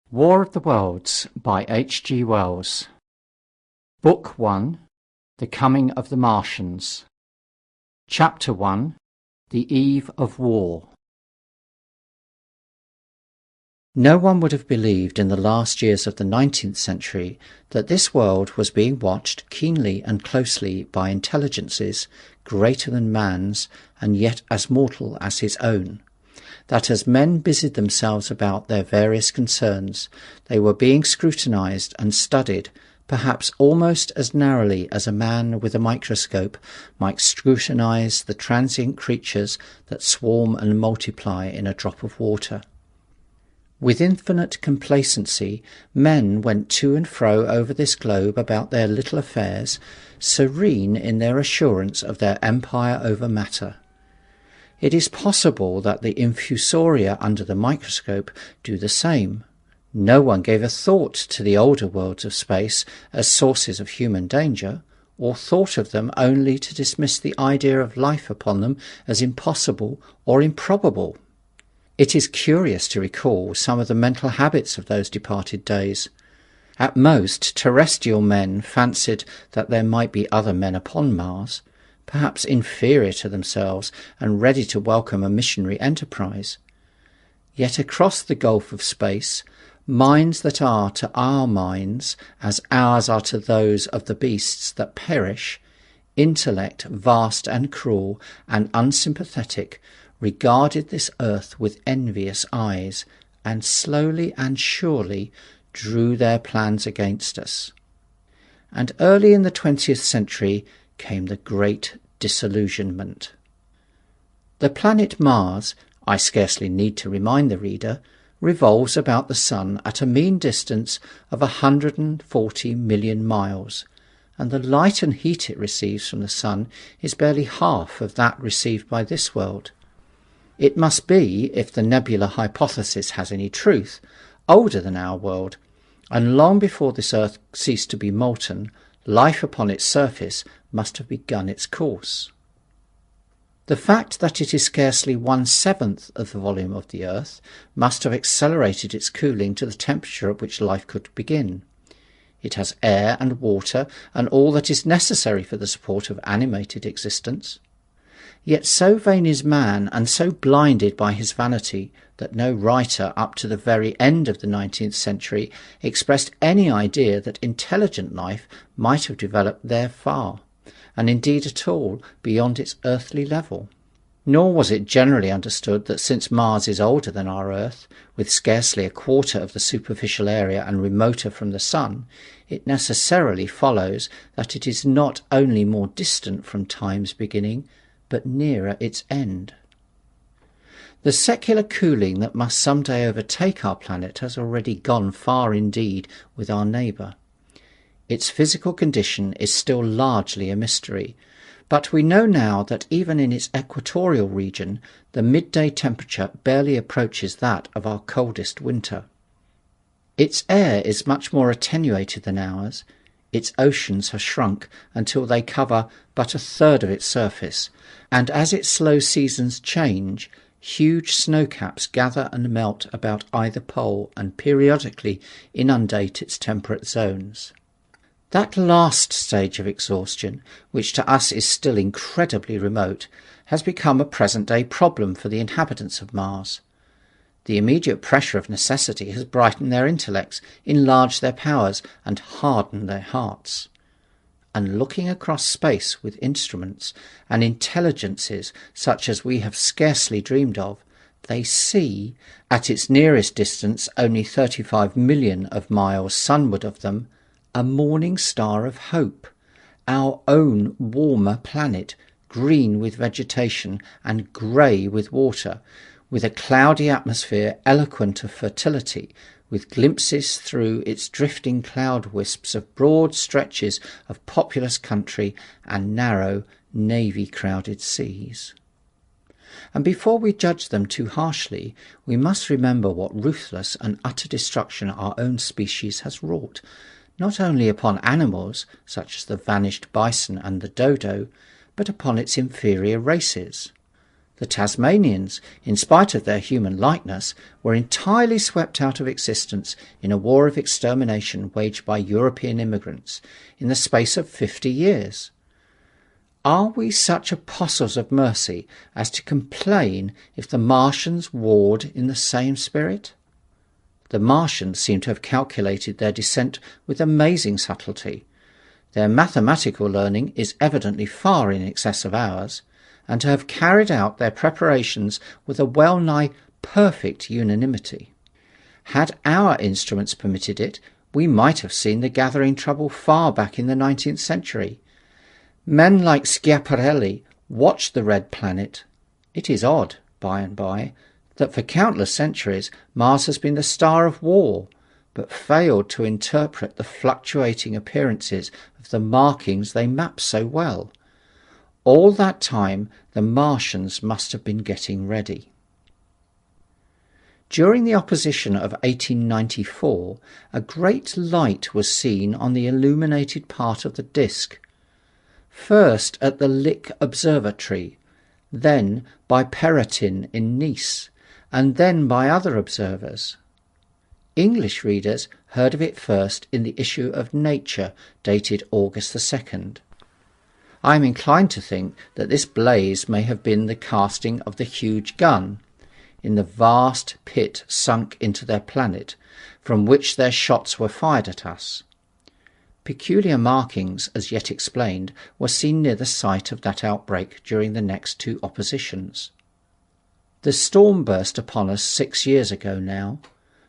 War of the Worlds by H. G. Wells. Book 1. The Coming of the Martians. Chapter 1. The Eve of War. No one would have believed in the last years of the 19th century that this world was being watched keenly and closely by intelligences greater than man's and yet as mortal as his own. That as men busied themselves about their various concerns, they were being scrutinized and studied, perhaps almost as narrowly as a man with a microscope might scrutinize the transient creatures that swarm and multiply in a drop of water. With infinite complacency, men went to and fro over this globe about their little affairs, serene in their assurance of their empire over matter. It is possible that the infusoria under the microscope do the same. No one gave a thought to the older worlds of space as sources of human danger, or thought of them only to dismiss the idea of life upon them as impossible or improbable. It is curious to recall some of the mental habits of those departed days. At most, terrestrial men fancied that there might be other men upon Mars, perhaps inferior to themselves and ready to welcome a missionary enterprise. Yet across the gulf of space, minds that are to our minds as ours are to those of the beasts that perish, intellect vast and cruel and unsympathetic, regarded this earth with envious eyes, and slowly and surely drew their plans against us. And early in the 20th century came the great disillusionment. The planet Mars, I scarcely need to remind the reader, revolves about the Sun at a mean distance of 140 million miles, and the light and heat it receives from the Sun is barely half of that received by this world. It must be, if the nebular hypothesis has any truth, older than our world, and long before this earth ceased to be molten, life upon its surface must have begun its course. The fact that it is scarcely 1/7 of the volume of the earth must have accelerated its cooling to the temperature at which life could begin. It has air and water and all that is necessary for the support of animated existence. Yet so vain is man and so blinded by his vanity that no writer up to the very end of the 19th century expressed any idea that intelligent life might have developed there far, and indeed at all, beyond its earthly level. Nor was it generally understood that since Mars is older than our Earth, with scarcely a quarter of the superficial area and remoter from the Sun, it necessarily follows that it is not only more distant from time's beginning, but nearer its end. The secular cooling that must some day overtake our planet has already gone far indeed with our neighbour. Its physical condition is still largely a mystery, but we know now that even in its equatorial region the midday temperature barely approaches that of our coldest winter. Its air is much more attenuated than ours. Its oceans have shrunk until they cover but 1/3 of its surface, and as its slow seasons change, huge snowcaps gather and melt about either pole and periodically inundate its temperate zones. That last stage of exhaustion, which to us is still incredibly remote, has become a present-day problem for the inhabitants of Mars. The immediate pressure of necessity has brightened their intellects, enlarged their powers, and hardened their hearts. And looking across space with instruments and intelligences such as we have scarcely dreamed of, they see, at its nearest distance only 35 million of miles sunward of them, a morning star of hope, our own warmer planet, green with vegetation and grey with water, with a cloudy atmosphere eloquent of fertility, with glimpses through its drifting cloud wisps of broad stretches of populous country and narrow, navy-crowded seas. And before we judge them too harshly, we must remember what ruthless and utter destruction our own species has wrought, not only upon animals, such as the vanished bison and the dodo, but upon its inferior races. The Tasmanians, in spite of their human likeness, were entirely swept out of existence in a war of extermination waged by European immigrants in the space of 50 years. Are we such apostles of mercy as to complain if the Martians warred in the same spirit? The Martians seem to have calculated their descent with amazing subtlety. Their mathematical learning is evidently far in excess of ours, and to have carried out their preparations with a well-nigh perfect unanimity. Had our instruments permitted it, we might have seen the gathering trouble far back in the 19th century. Men like Schiaparelli watched the red planet. It is odd, by and by, that for countless centuries Mars has been the star of war, but failed to interpret the fluctuating appearances of the markings they map so well. All that time the Martians must have been getting ready. During the opposition of 1894, a great light was seen on the illuminated part of the disk. First at the Lick Observatory, then by Perrotin in Nice, and then by other observers. English readers heard of it first in the issue of Nature, dated August 2nd. I am inclined to think that this blaze may have been the casting of the huge gun, in the vast pit sunk into their planet, from which their shots were fired at us. Peculiar markings, as yet explained, were seen near the site of that outbreak during the next two oppositions. The storm burst upon us 6 years ago now.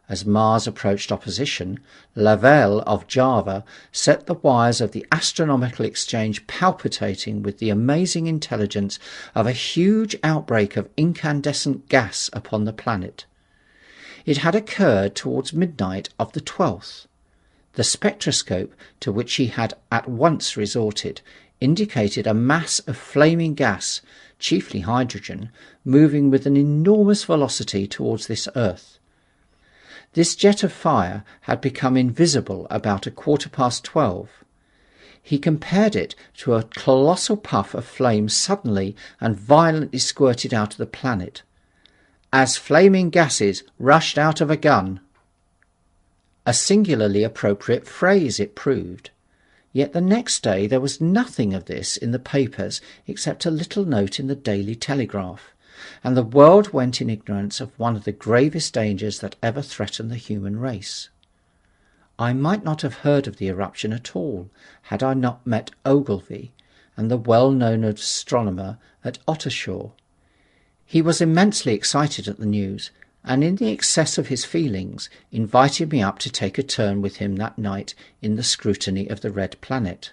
As Mars approached opposition, Avail of Java set the wires of the astronomical exchange palpitating with the amazing intelligence of a huge outbreak of incandescent gas upon the planet. It had occurred towards midnight of the 12th. The spectroscope, to which he had at once resorted, indicated a mass of flaming gas, chiefly hydrogen, moving with an enormous velocity towards this earth. This jet of fire had become invisible about 12:15. He compared it to a colossal puff of flame suddenly and violently squirted out of the planet, as flaming gases rushed out of a gun. A singularly appropriate phrase it proved. Yet the next day there was nothing of this in the papers except a little note in the Daily Telegraph, and the world went in ignorance of one of the gravest dangers that ever threatened the human race. I might not have heard of the eruption at all had I not met Ogilvy and the well-known astronomer at Ottershaw. He was immensely excited at the news, and in the excess of his feelings invited me up to take a turn with him that night in the scrutiny of the red planet.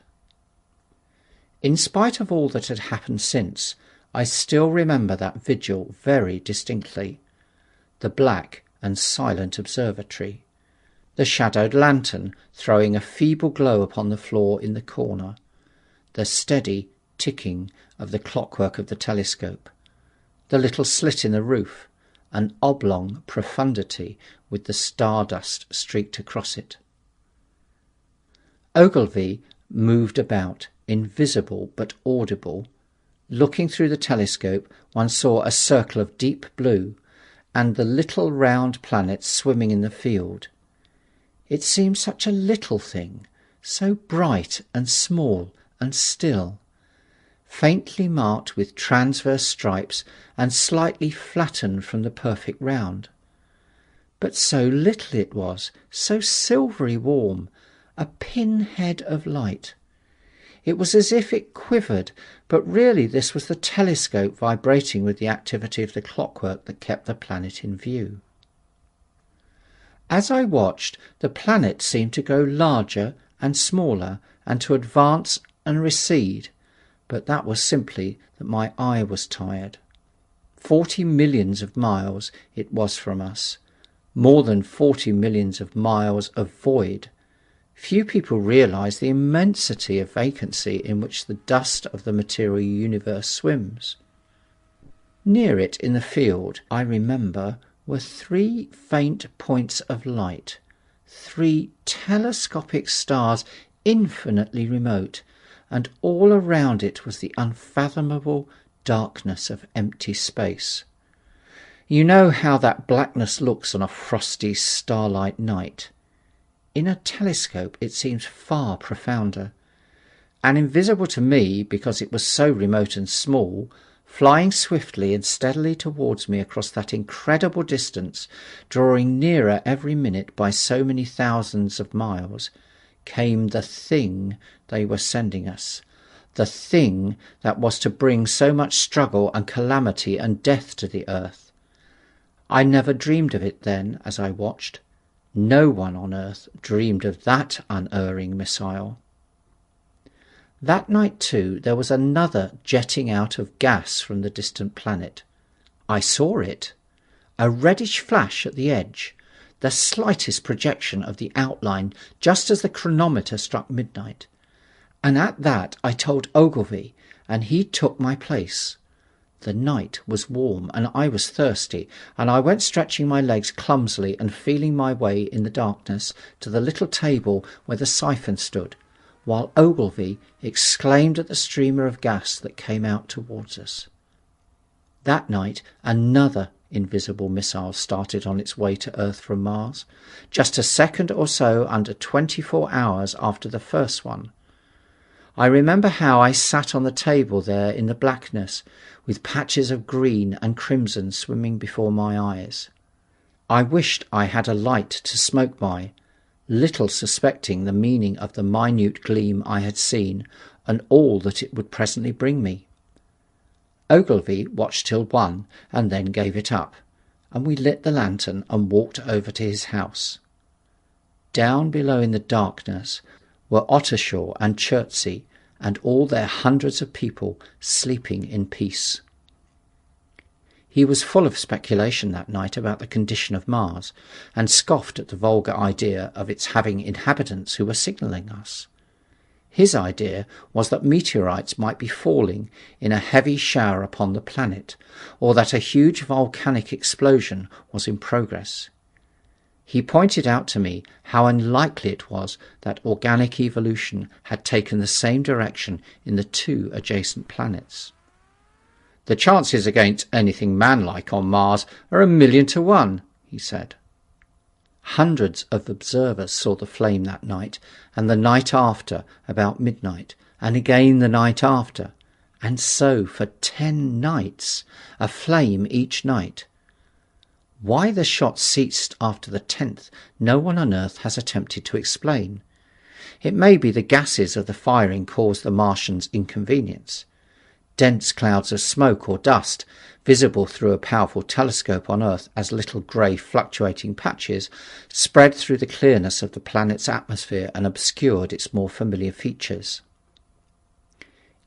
In spite of all that had happened since, I still remember that vigil very distinctly. The black and silent observatory, the shadowed lantern throwing a feeble glow upon the floor in the corner, the steady ticking of the clockwork of the telescope, the little slit in the roof, an oblong profundity with the stardust streaked across it. Ogilvy moved about, invisible but audible. Looking through the telescope, one saw a circle of deep blue, and the little round planets swimming in the field. It seemed such a little thing, so bright and small and still, faintly marked with transverse stripes and slightly flattened from the perfect round. But so little it was, so silvery warm, a pinhead of light. It was as if it quivered, but really this was the telescope vibrating with the activity of the clockwork that kept the planet in view. As I watched, the planet seemed to grow larger and smaller, and to advance and recede, but that was simply that my eye was tired. 40 millions of miles it was from us, more than 40 millions of miles of void. Few people realise the immensity of vacancy in which the dust of the material universe swims. Near it in the field, I remember, were 3 faint points of light, 3 telescopic stars infinitely remote, and all around it was the unfathomable, darkness of empty space. You know how that blackness looks on a frosty starlight night? In a telescope it seems far profounder. And invisible to me, because it was so remote and small, flying swiftly and steadily towards me across that incredible distance, drawing nearer every minute by so many thousands of miles, came the thing they were sending us, the thing that was to bring so much struggle and calamity and death to the earth. I never dreamed of it then as I watched. No one on earth dreamed of that unerring missile. That night, too, there was another jetting out of gas from the distant planet. I saw it. A reddish flash at the edge, the slightest projection of the outline just as the chronometer struck midnight. And at that I told Ogilvy, and he took my place. The night was warm, and I was thirsty, and I went stretching my legs clumsily and feeling my way in the darkness to the little table where the siphon stood, while Ogilvy exclaimed at the streamer of gas that came out towards us. That night another invisible missile started on its way to Earth from Mars, just a second or so under 24 hours after the first one. I remember how I sat on the table there in the blackness, with patches of green and crimson swimming before my eyes. I wished I had a light to smoke by, little suspecting the meaning of the minute gleam I had seen, and all that it would presently bring me. Ogilvy watched till 1, and then gave it up, and we lit the lantern and walked over to his house. Down below in the darkness were Ottershaw and Chertsey, and all their hundreds of people sleeping in peace. He was full of speculation that night about the condition of Mars, and scoffed at the vulgar idea of its having inhabitants who were signalling us. His idea was that meteorites might be falling in a heavy shower upon the planet, or that a huge volcanic explosion was in progress. He pointed out to me how unlikely it was that organic evolution had taken the same direction in the 2 adjacent planets. "The chances against anything man-like on Mars are 1,000,000 to 1, he said. Hundreds of observers saw the flame that night, and the night after, about midnight, and again the night after, and so for 10 nights, a flame each night. Why the shot ceased after the 10th, no one on Earth has attempted to explain. It may be the gases of the firing caused the Martians inconvenience. Dense clouds of smoke or dust, visible through a powerful telescope on Earth as little grey fluctuating patches, spread through the clearness of the planet's atmosphere and obscured its more familiar features.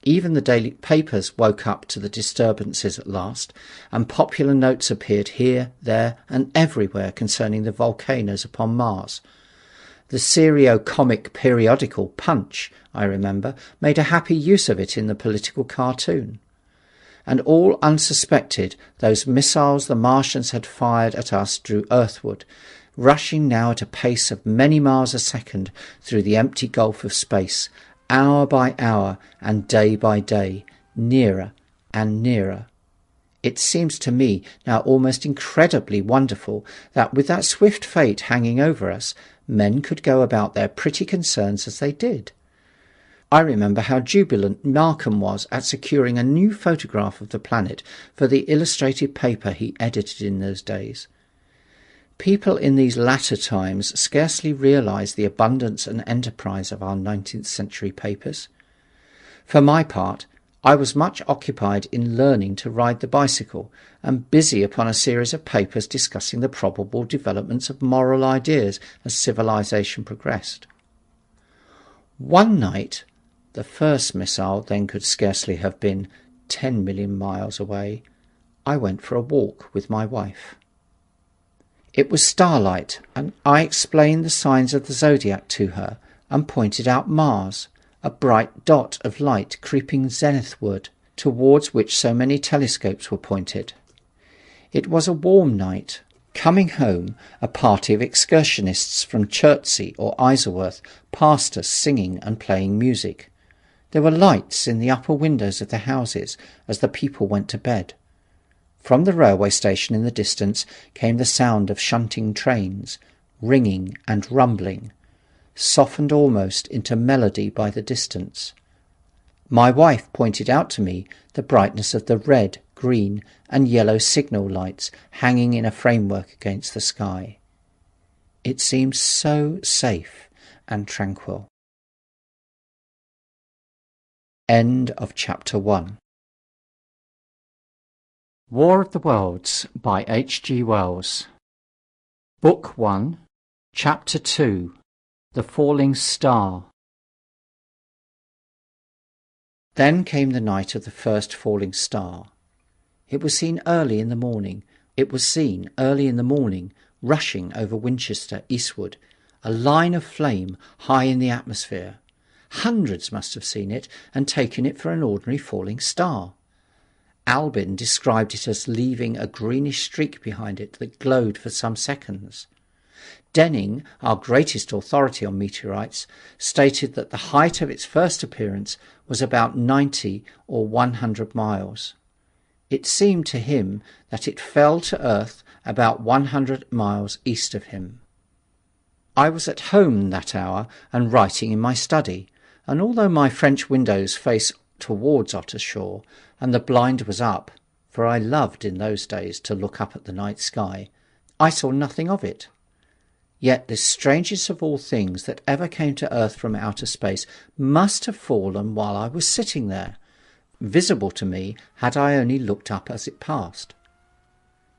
Even the daily papers woke up to the disturbances at last, and popular notes appeared here, there, and everywhere concerning the volcanoes upon Mars. The serio-comic periodical Punch, I remember, made a happy use of it in the political cartoon. And all unsuspected, those missiles the Martians had fired at us drew earthward, rushing now at a pace of many miles a second through the empty gulf of space, hour by hour and day by day, nearer and nearer. It seems to me now almost incredibly wonderful that with that swift fate hanging over us, men could go about their pretty concerns as they did. I remember how jubilant Markham was at securing a new photograph of the planet for the illustrated paper he edited in those days. People in these latter times scarcely realise the abundance and enterprise of our 19th century papers. For my part, I was much occupied in learning to ride the bicycle, and busy upon a series of papers discussing the probable developments of moral ideas as civilization progressed. One night, the first missile then could scarcely have been 10 million miles away, I went for a walk with my wife. It was starlight, and I explained the signs of the zodiac to her, and pointed out Mars, a bright dot of light creeping zenithward, towards which so many telescopes were pointed. It was a warm night. Coming home, a party of excursionists from Chertsey or Isleworth passed us singing and playing music. There were lights in the upper windows of the houses as the people went to bed. From the railway station in the distance came the sound of shunting trains, ringing and rumbling, softened almost into melody by the distance. My wife pointed out to me the brightness of the red, green and yellow signal lights hanging in a framework against the sky. It seemed so safe and tranquil. End of chapter 1. War of the Worlds by H.G. Wells. Book 1, Chapter 2, The Falling Star. Then came the night of the first falling star. It was seen early in the morning, rushing over Winchester eastward, a line of flame high in the atmosphere. Hundreds must have seen it and taken it for an ordinary falling star. Albin described it as leaving a greenish streak behind it that glowed for some seconds. Denning, our greatest authority on meteorites, stated that the height of its first appearance was about 90 or 100 miles. It seemed to him that it fell to earth about 100 miles east of him. I was at home that hour and writing in my study, and although my French windows face towards Ottershaw, and the blind was up, for I loved in those days to look up at the night sky, I saw nothing of it. Yet this strangest of all things that ever came to earth from outer space must have fallen while I was sitting there, visible to me had I only looked up as it passed.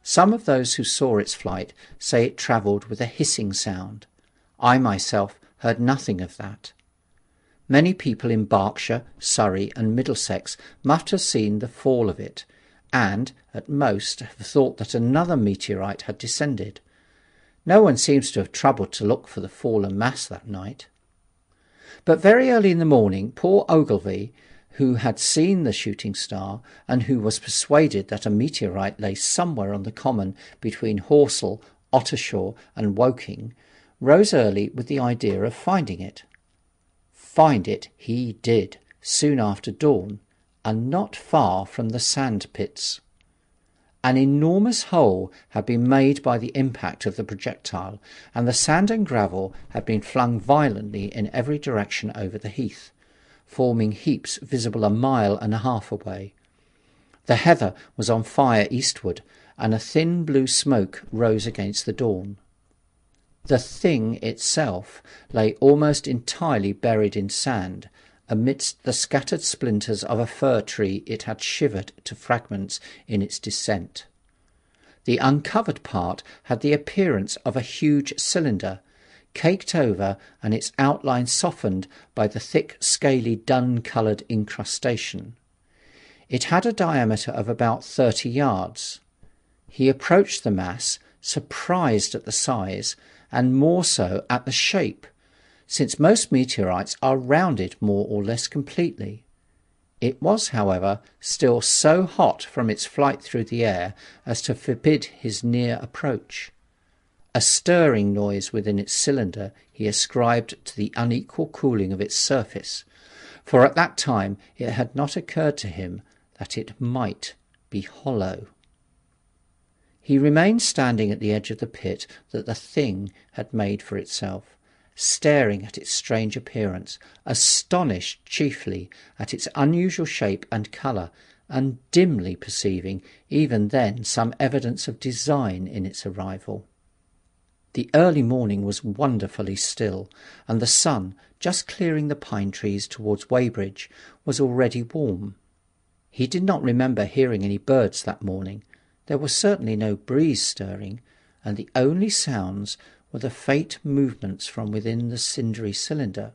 Some of those who saw its flight say it travelled with a hissing sound. I myself heard nothing of that. Many people in Berkshire, Surrey and Middlesex must have seen the fall of it, and, at most, have thought that another meteorite had descended. No one seems to have troubled to look for the fallen mass that night. But very early in the morning, poor Ogilvy, who had seen the shooting star, and who was persuaded that a meteorite lay somewhere on the common between Horsell, Ottershaw and Woking, rose early with the idea of finding it. Find it he did, soon after dawn, and not far from the sand pits. An enormous hole had been made by the impact of the projectile, and the sand and gravel had been flung violently in every direction over the heath, forming heaps visible a mile and a half away. The heather was on fire eastward, and a thin blue smoke rose against the dawn. The thing itself lay almost entirely buried in sand, amidst the scattered splinters of a fir tree it had shivered to fragments in its descent. The uncovered part had the appearance of a huge cylinder, caked over and its outline softened by the thick, scaly, dun-coloured incrustation. It had a diameter of about 30 yards. He approached the mass, surprised at the size, and more so at the shape, since most meteorites are rounded more or less completely. It was, however, still so hot from its flight through the air as to forbid his near approach. A stirring noise within its cylinder he ascribed to the unequal cooling of its surface, for at that time it had not occurred to him that it might be hollow. He remained standing at the edge of the pit that the thing had made for itself, staring at its strange appearance, astonished chiefly at its unusual shape and colour, and dimly perceiving even then some evidence of design in its arrival. The early morning was wonderfully still, and the sun, just clearing the pine trees towards Weybridge, was already warm. He did not remember hearing any birds that morning. There was certainly no breeze stirring, and the only sounds were the faint movements from within the cindery cylinder.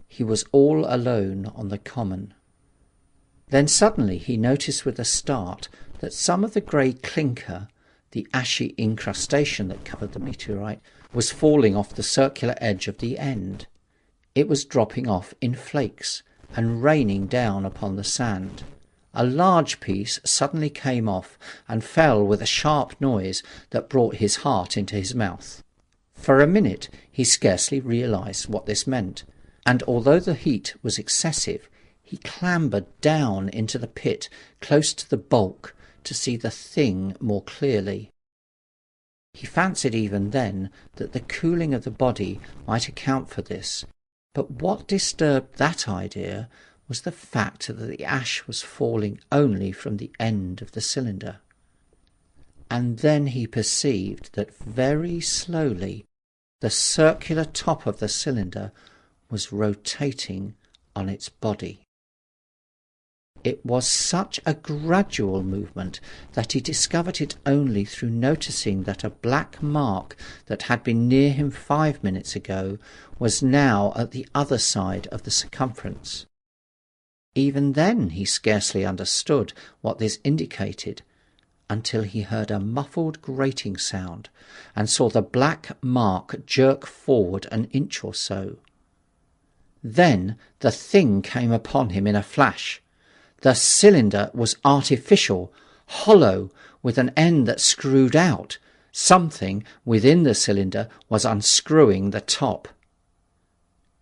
He was all alone on the common. Then suddenly he noticed with a start that some of the grey clinker, the ashy incrustation that covered the meteorite, was falling off the circular edge of the end. It was dropping off in flakes and raining down upon the sand. A large piece suddenly came off and fell with a sharp noise that brought his heart into his mouth. For a minute he scarcely realized what this meant, and although the heat was excessive, He clambered down into the pit close to the bulk to see the thing more clearly. He fancied even then that the cooling of the body might account for this, but what disturbed that idea was the fact that the ash was falling only from the end of the cylinder. And then he perceived that very slowly the circular top of the cylinder was rotating on its body. It was such a gradual movement that he discovered it only through noticing that a black mark that had been near him 5 minutes ago was now at the other side of the circumference. Even then he scarcely understood what this indicated, until he heard a muffled grating sound and saw the black mark jerk forward an inch or so. Then the thing came upon him in a flash. The cylinder was artificial, hollow, with an end that screwed out. Something within the cylinder was unscrewing the top.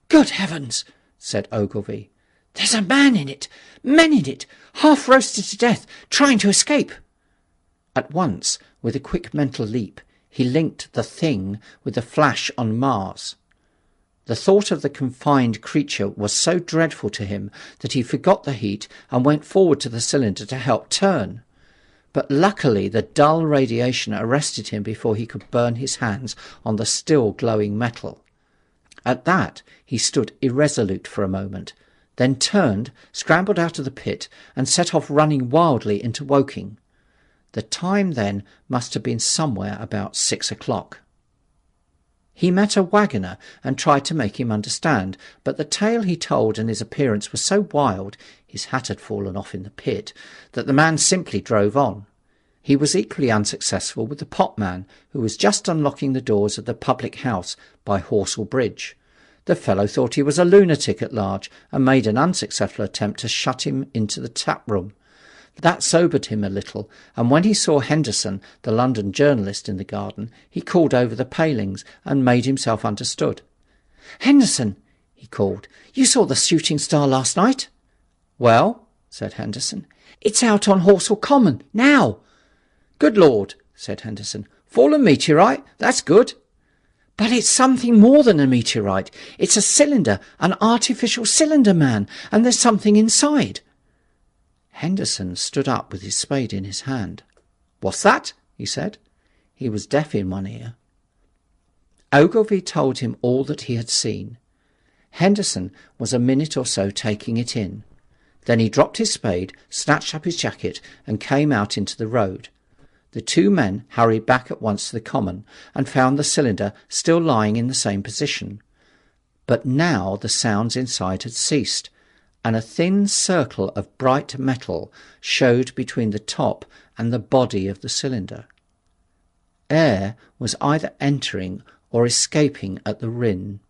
"Good heavens!" said Ogilvy. "There's a man in it, men in it, half roasted to death, trying to escape." At once, with a quick mental leap, he linked the thing with the flash on Mars. The thought of the confined creature was so dreadful to him that he forgot the heat and went forward to the cylinder to help turn. But luckily the dull radiation arrested him before he could burn his hands on the still glowing metal. At that he stood irresolute for a moment, then turned, scrambled out of the pit, and set off running wildly into Woking. The time then must have been somewhere about 6 o'clock. He met a waggoner and tried to make him understand, but the tale he told and his appearance were so wild, his hat had fallen off in the pit, that the man simply drove on. He was equally unsuccessful with the potman, who was just unlocking the doors of the public house by Horsell Bridge. The fellow thought he was a lunatic at large, and made an unsuccessful attempt to shut him into the tap-room. That sobered him a little, and when he saw Henderson, the London journalist, in the garden, he called over the palings and made himself understood. "Henderson," he called, "you saw the shooting star last night?" "Well," said Henderson, "it's out on Horsell Common, now." "Good Lord," said Henderson, "fallen meteorite? That's good." "But it's something more than a meteorite. It's a cylinder, an artificial cylinder, man, and there's something inside." Henderson stood up with his spade in his hand. "What's that?" he said. He was deaf in one ear. Ogilvy told him all that he had seen. Henderson was a minute or so taking it in. Then he dropped his spade, snatched up his jacket, and came out into the road. The two men hurried back at once to the common, and found the cylinder still lying in the same position. But now the sounds inside had ceased, and a thin circle of bright metal showed between the top and the body of the cylinder. Air was either entering or escaping at the rim,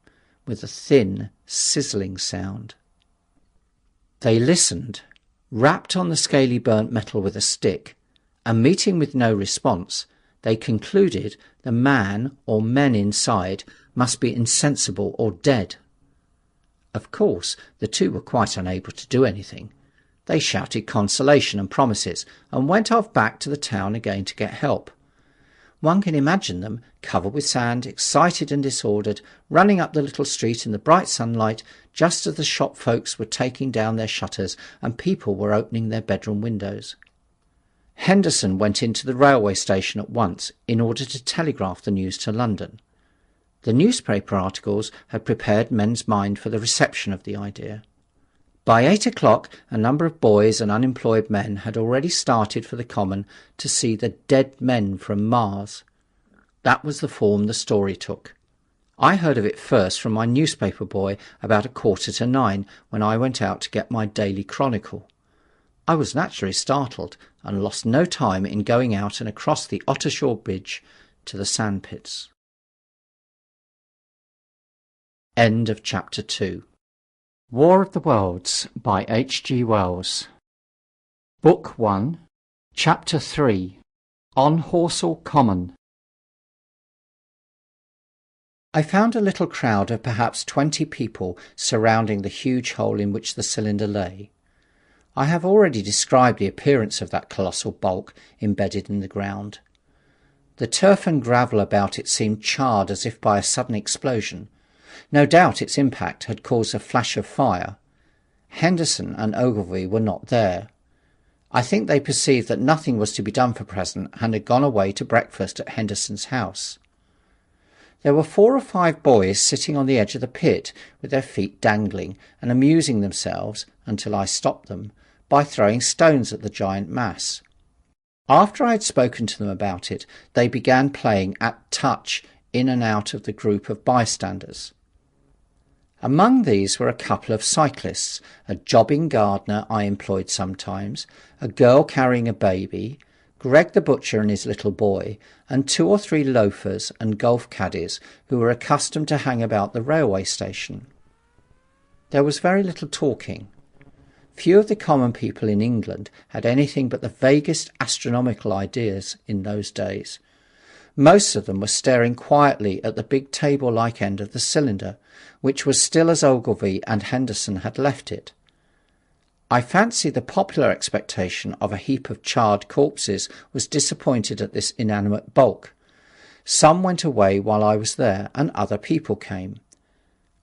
with a thin, sizzling sound. They listened, rapped on the scaly burnt metal with a stick, and meeting with no response, they concluded the man or men inside must be insensible or dead. Of course, the two were quite unable to do anything. They shouted consolation and promises, and went off back to the town again to get help. One can imagine them, covered with sand, excited and disordered, running up the little street in the bright sunlight, just as the shop folks were taking down their shutters and people were opening their bedroom windows. Henderson went into the railway station at once in order to telegraph the news to London. The newspaper articles had prepared men's mind for the reception of the idea. By 8 o'clock a number of boys and unemployed men had already started for the common to see the dead men from Mars. That was the form the story took. I heard of it first from my newspaper boy about 8:45, when I went out to get my daily chronicle. I was naturally startled, and lost no time in going out and across the Ottershaw bridge to the sandpits. End of chapter 2. War of the Worlds by H.G. Wells. Book 1, Chapter 3, On Horsell Common. I found a little crowd of perhaps 20 people surrounding the huge hole in which the cylinder lay. I have already described the appearance of that colossal bulk embedded in the ground. The turf and gravel about it seemed charred as if by a sudden explosion. No doubt its impact had caused a flash of fire. Henderson and Ogilvy were not there. I think they perceived that nothing was to be done for present and had gone away to breakfast at Henderson's house. There were 4 or 5 boys sitting on the edge of the pit with their feet dangling and amusing themselves, until I stopped them, by throwing stones at the giant mass. After I had spoken to them about it, they began playing at touch in and out of the group of bystanders. Among these were a couple of cyclists, a jobbing gardener I employed sometimes, a girl carrying a baby, Greg the butcher and his little boy, and 2 or 3 loafers and golf caddies who were accustomed to hang about the railway station. There was very little talking. Few of the common people in England had anything but the vaguest astronomical ideas in those days. Most of them were staring quietly at the big table-like end of the cylinder, which was still as Ogilvy and Henderson had left it. I fancy the popular expectation of a heap of charred corpses was disappointed at this inanimate bulk. Some went away while I was there, and other people came.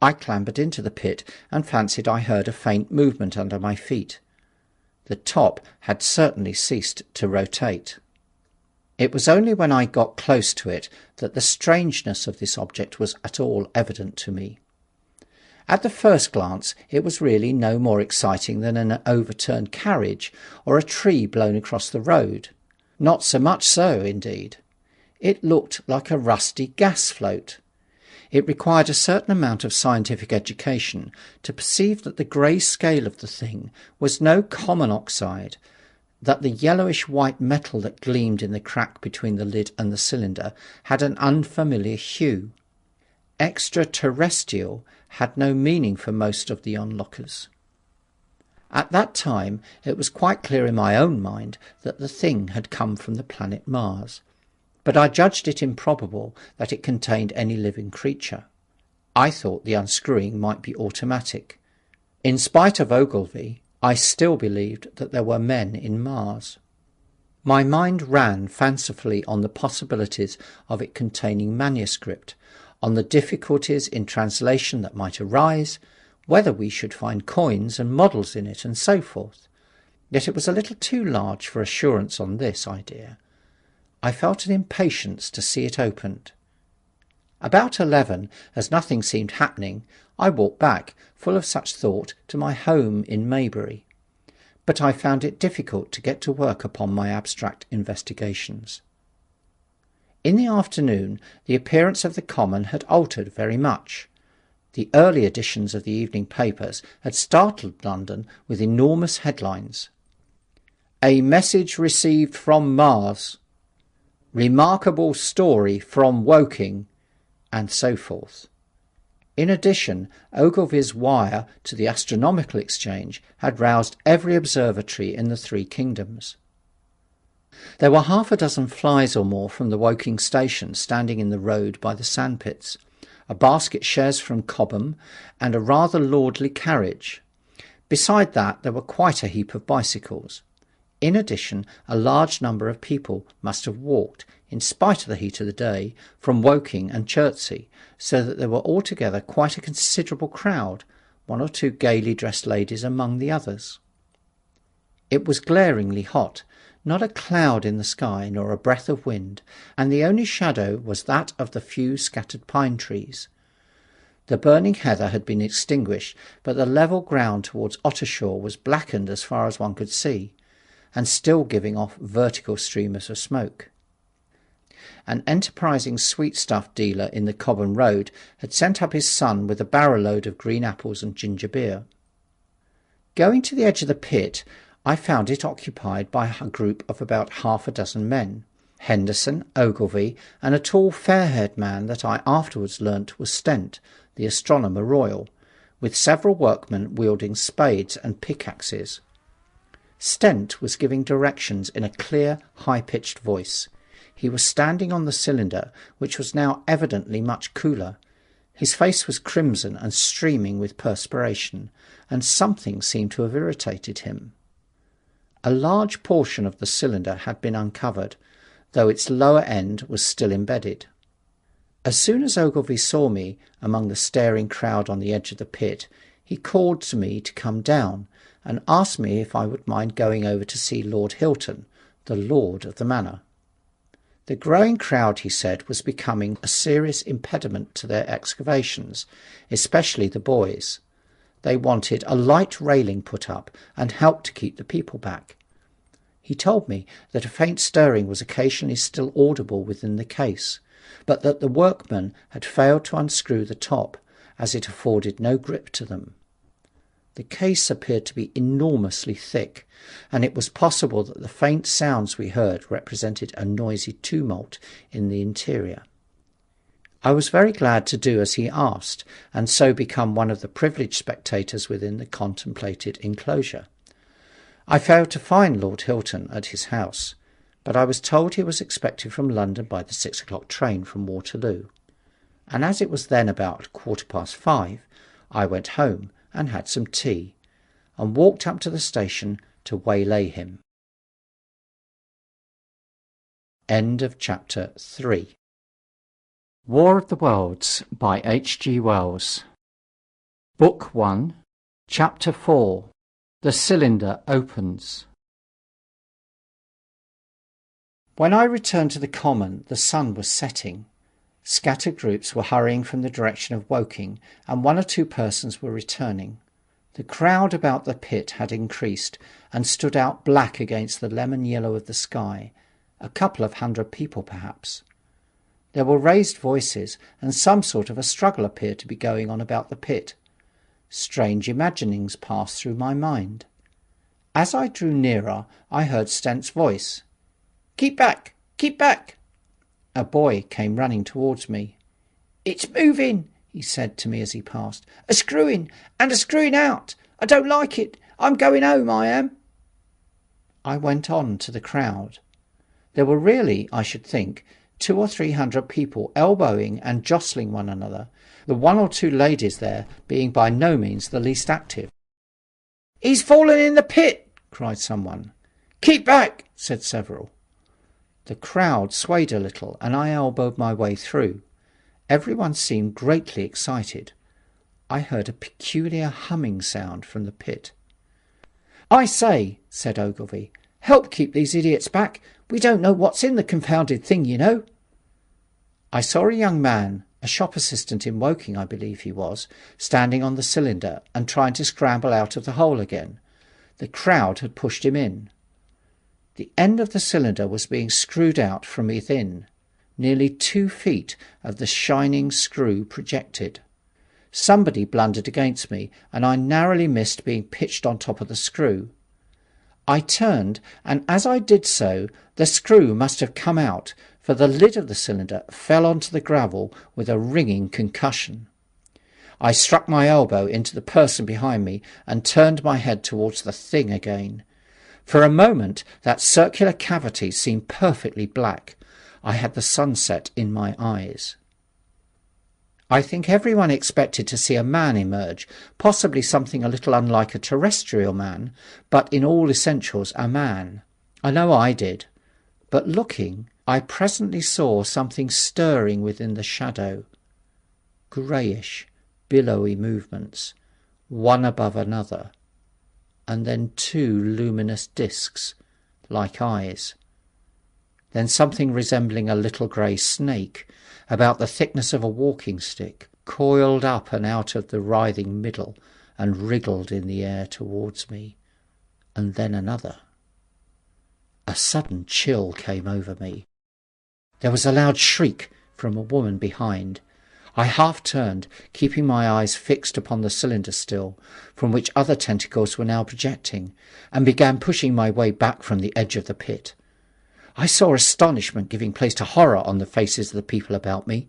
I clambered into the pit and fancied I heard a faint movement under my feet. The top had certainly ceased to rotate. It was only when I got close to it that the strangeness of this object was at all evident to me. At the first glance it was really no more exciting than an overturned carriage or a tree blown across the road. Not so much so, indeed. It looked like a rusty gas float. It required a certain amount of scientific education to perceive that the grey scale of the thing was no common oxide, that the yellowish-white metal that gleamed in the crack between the lid and the cylinder had an unfamiliar hue. Extraterrestrial had no meaning for most of the onlookers. At that time it was quite clear in my own mind that the thing had come from the planet Mars, but I judged it improbable that it contained any living creature. I thought the unscrewing might be automatic. In spite of Ogilvy, I still believed that there were men in Mars. My mind ran fancifully on the possibilities of it containing manuscript, on the difficulties in translation that might arise, whether we should find coins and models in it, and so forth. Yet it was a little too large for assurance on this idea. I felt an impatience to see it opened. About 11, as nothing seemed happening, I walked back, full of such thought, to my home in Maybury. But I found it difficult to get to work upon my abstract investigations. In the afternoon the appearance of the common had altered very much. The early editions of the evening papers had startled London with enormous headlines. "A message received from Mars," "Remarkable story from Woking," and so forth. In addition, Ogilvy's wire to the Astronomical Exchange had roused every observatory in the 3 kingdoms. There were 6 flies or more from the Woking station standing in the road by the sandpits, a basket chaise from Cobham, and a rather lordly carriage. Beside that there were quite a heap of bicycles. In addition, a large number of people must have walked, in spite of the heat of the day, from Woking and Chertsey, so that there were altogether quite a considerable crowd, 1 or 2 gaily dressed ladies among the others. It was glaringly hot, not a cloud in the sky nor a breath of wind, and the only shadow was that of the few scattered pine trees. The burning heather had been extinguished, but the level ground towards Ottershaw was blackened as far as one could see, and still giving off vertical streamers of smoke. An enterprising sweetstuff dealer in the Cobham Road had sent up his son with a barrow-load of green apples and ginger beer. Going to the edge of the pit, I found it occupied by a group of about 6 men, Henderson, Ogilvy, and a tall fair-haired man that I afterwards learnt was Stent, the astronomer royal, with several workmen wielding spades and pickaxes. Stent was giving directions in a clear, high-pitched voice. He was standing on the cylinder, which was now evidently much cooler, His face was crimson and streaming with perspiration, and something seemed to have irritated him. A large portion of the cylinder had been uncovered, though its lower end was still embedded. As soon as Ogilvy saw me among the staring crowd on the edge of the pit, he called to me to come down, and asked me if I would mind going over to see Lord Hilton, the lord of the manor. The growing crowd, he said, was becoming a serious impediment to their excavations, especially the boys. They wanted a light railing put up and help to keep the people back. He told me that a faint stirring was occasionally still audible within the case, but that the workmen had failed to unscrew the top, as it afforded no grip to them. The case appeared to be enormously thick, and it was possible that the faint sounds we heard represented a noisy tumult in the interior. I was very glad to do as he asked, and so become one of the privileged spectators within the contemplated enclosure. I failed to find Lord Hilton at his house, but I was told he was expected from London by the 6 o'clock train from Waterloo, and as it was then about 5:15, I went home and had some tea, and walked up to the station to waylay him. End of chapter 3. War of the Worlds by H.G. Wells. Book 1, Chapter 4. The Cylinder Opens. When I returned to the common, the sun was setting. Scattered groups were hurrying from the direction of Woking, and 1 or 2 persons were returning. The crowd about the pit had increased, and stood out black against the lemon yellow of the sky, a couple of 100 people perhaps. There were raised voices, and some sort of a struggle appeared to be going on about the pit. Strange imaginings passed through my mind. As I drew nearer, I heard Stent's voice. "Keep back! Keep back!" A boy came running towards me. "It's moving," he said to me as he passed. "A screwing, and a screwing out. I don't like it. I'm going home, I am." I went on to the crowd. There were really, I should think, 200 or 300 people elbowing and jostling one another, the 1 or 2 ladies there being by no means the least active. "He's fallen in the pit!" cried someone. "Keep back!" said several. The crowd swayed a little, and I elbowed my way through. Everyone seemed greatly excited. I heard a peculiar humming sound from the pit. "I say," said Ogilvy, "help keep these idiots back. We don't know what's in the confounded thing, you know." I saw a young man, a shop assistant in Woking, I believe he was, standing on the cylinder and trying to scramble out of the hole again. The crowd had pushed him in. The end of the cylinder was being screwed out from within. Nearly 2 feet of the shining screw projected. Somebody blundered against me, and I narrowly missed being pitched on top of the screw. I turned, and as I did so, the screw must have come out, for the lid of the cylinder fell onto the gravel with a ringing concussion. I struck my elbow into the person behind me and turned my head towards the thing again. For a moment that circular cavity seemed perfectly black. I had the sunset in my eyes. I think everyone expected to see a man emerge, possibly something a little unlike a terrestrial man, but in all essentials a man. I know I did. But looking, I presently saw something stirring within the shadow. Greyish, billowy movements, one above another, and then 2 luminous discs, like eyes. Then something resembling a little grey snake, about the thickness of a walking stick, coiled up and out of the writhing middle and wriggled in the air towards me, and then another. A sudden chill came over me. There was a loud shriek from a woman behind. I half turned, keeping my eyes fixed upon the cylinder still, from which other tentacles were now projecting, and began pushing my way back from the edge of the pit. I saw astonishment giving place to horror on the faces of the people about me.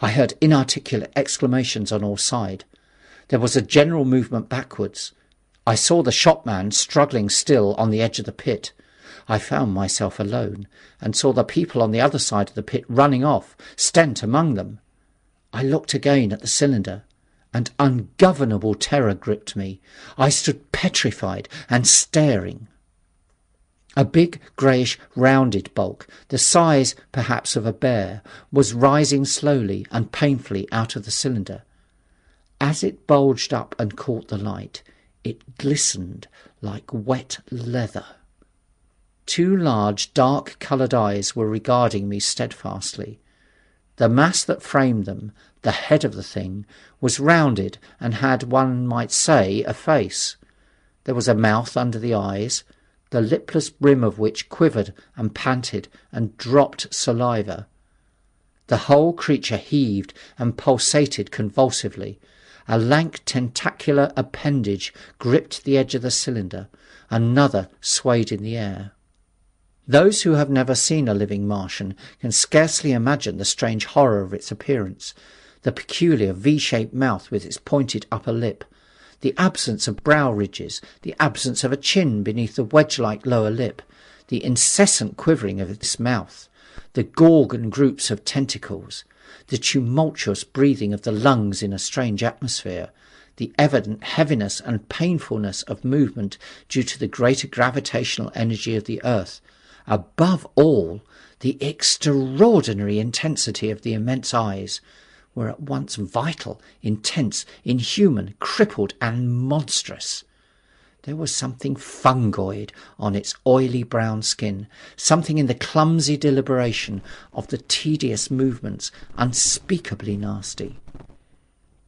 I heard inarticulate exclamations on all sides. There was a general movement backwards. I saw the shopman struggling still on the edge of the pit. I found myself alone, and saw the people on the other side of the pit running off, Stent among them. I looked again at the cylinder, and ungovernable terror gripped me. I stood petrified and staring. A big, greyish, rounded bulk, the size, perhaps, of a bear, was rising slowly and painfully out of the cylinder. As it bulged up and caught the light, it glistened like wet leather. Two large, dark-coloured eyes were regarding me steadfastly. The mass that framed them, the head of the thing, was rounded and had, one might say, a face. There was a mouth under the eyes, the lipless brim of which quivered and panted and dropped saliva. The whole creature heaved and pulsated convulsively. A lank tentacular appendage gripped the edge of the cylinder. Another swayed in the air. Those who have never seen a living Martian can scarcely imagine the strange horror of its appearance, the peculiar V-shaped mouth with its pointed upper lip, the absence of brow ridges, the absence of a chin beneath the wedge-like lower lip, the incessant quivering of its mouth, the gorgon groups of tentacles, the tumultuous breathing of the lungs in a strange atmosphere, the evident heaviness and painfulness of movement due to the greater gravitational energy of the earth. Above all, the extraordinary intensity of the immense eyes were at once vital, intense, inhuman, crippled, and monstrous. There was something fungoid on its oily brown skin, something in the clumsy deliberation of the tedious movements unspeakably nasty.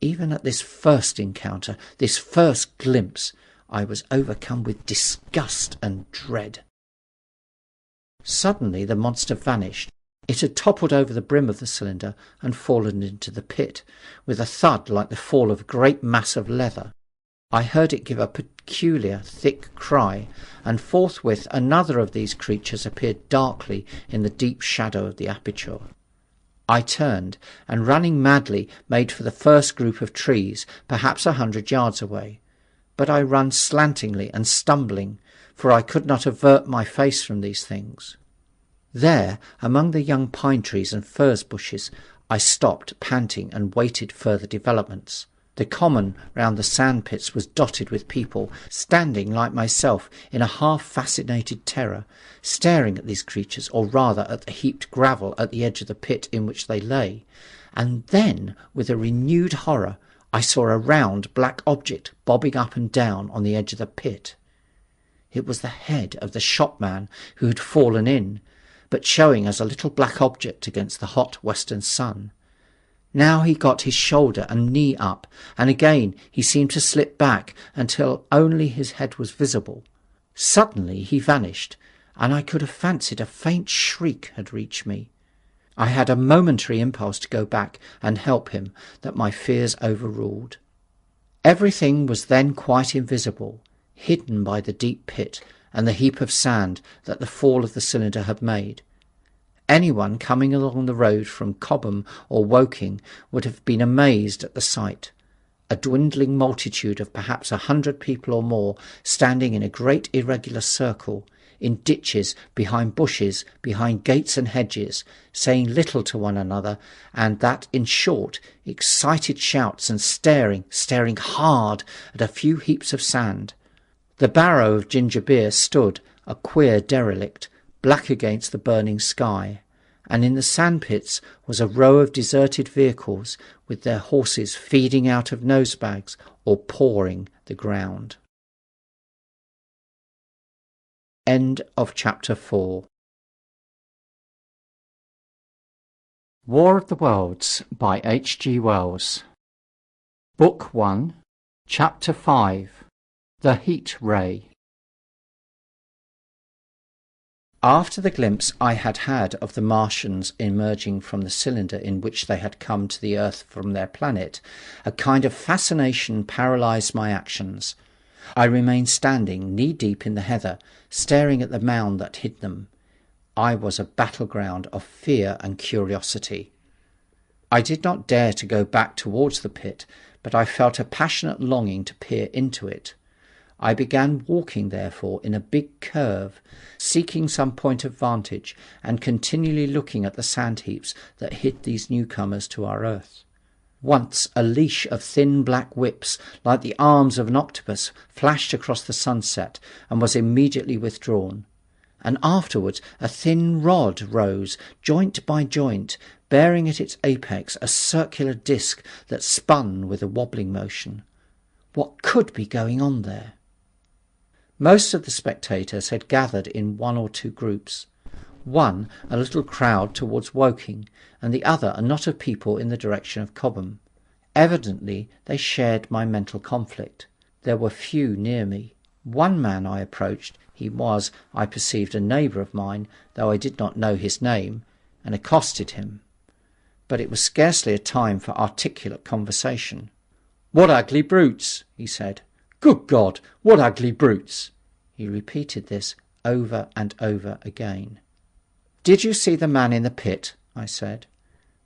Even at this first encounter, this first glimpse, I was overcome with disgust and dread. Suddenly the monster vanished. It had toppled over the brim of the cylinder and fallen into the pit, with a thud like the fall of a great mass of leather. I heard it give a peculiar, thick cry, and forthwith another of these creatures appeared darkly in the deep shadow of the aperture. I turned, and running madly, made for the first group of trees, perhaps 100 yards away. But I ran slantingly and stumbling, for I could not avert my face from these things. There, among the young pine trees and furze bushes, I stopped, panting, and waited further developments. The common round the sand pits was dotted with people, standing like myself in a half-fascinated terror, staring at these creatures, or rather at the heaped gravel at the edge of the pit in which they lay. And then, with a renewed horror, I saw a round black object bobbing up and down on the edge of the pit. It was the head of the shopman who had fallen in, but showing as a little black object against the hot western sun. Now he got his shoulder and knee up, and again he seemed to slip back until only his head was visible. Suddenly he vanished, and I could have fancied a faint shriek had reached me. I had a momentary impulse to go back and help him that my fears overruled. Everything was then quite invisible, hidden by the deep pit and the heap of sand that the fall of the cylinder had made. Anyone coming along the road from Cobham or Woking would have been amazed at the sight. A dwindling multitude of perhaps 100 people or more, standing in a great irregular circle, in ditches, behind bushes, behind gates and hedges, saying little to one another, and that, in short, excited shouts, and staring hard at a few heaps of sand. The barrow of ginger beer stood, a queer derelict, black against the burning sky, and in the sandpits was a row of deserted vehicles with their horses feeding out of nosebags or pawing the ground. End of chapter 4. War of the Worlds by H.G. Wells. Book 1, Chapter 5. The Heat Ray. After the glimpse I had had of the Martians emerging from the cylinder in which they had come to the earth from their planet, a kind of fascination paralysed my actions. I remained standing knee-deep in the heather, staring at the mound that hid them. I was a battleground of fear and curiosity. I did not dare to go back towards the pit, but I felt a passionate longing to peer into it. I began walking, therefore, in a big curve, seeking some point of vantage, and continually looking at the sand heaps that hid these newcomers to our earth. Once a leash of thin black whips, like the arms of an octopus, flashed across the sunset and was immediately withdrawn. And afterwards a thin rod rose, joint by joint, bearing at its apex a circular disc that spun with a wobbling motion. What could be going on there? Most of the spectators had gathered in one or two groups. One a little crowd towards Woking, and the other a knot of people in the direction of Cobham. Evidently they shared my mental conflict. There were few near me. One man I approached. He was, I perceived, a neighbour of mine, though I did not know his name, and accosted him. But it was scarcely a time for articulate conversation. "What ugly brutes!" he said. "Good God, what ugly brutes!" He repeated this over and over again. "Did you see the man in the pit?" I said.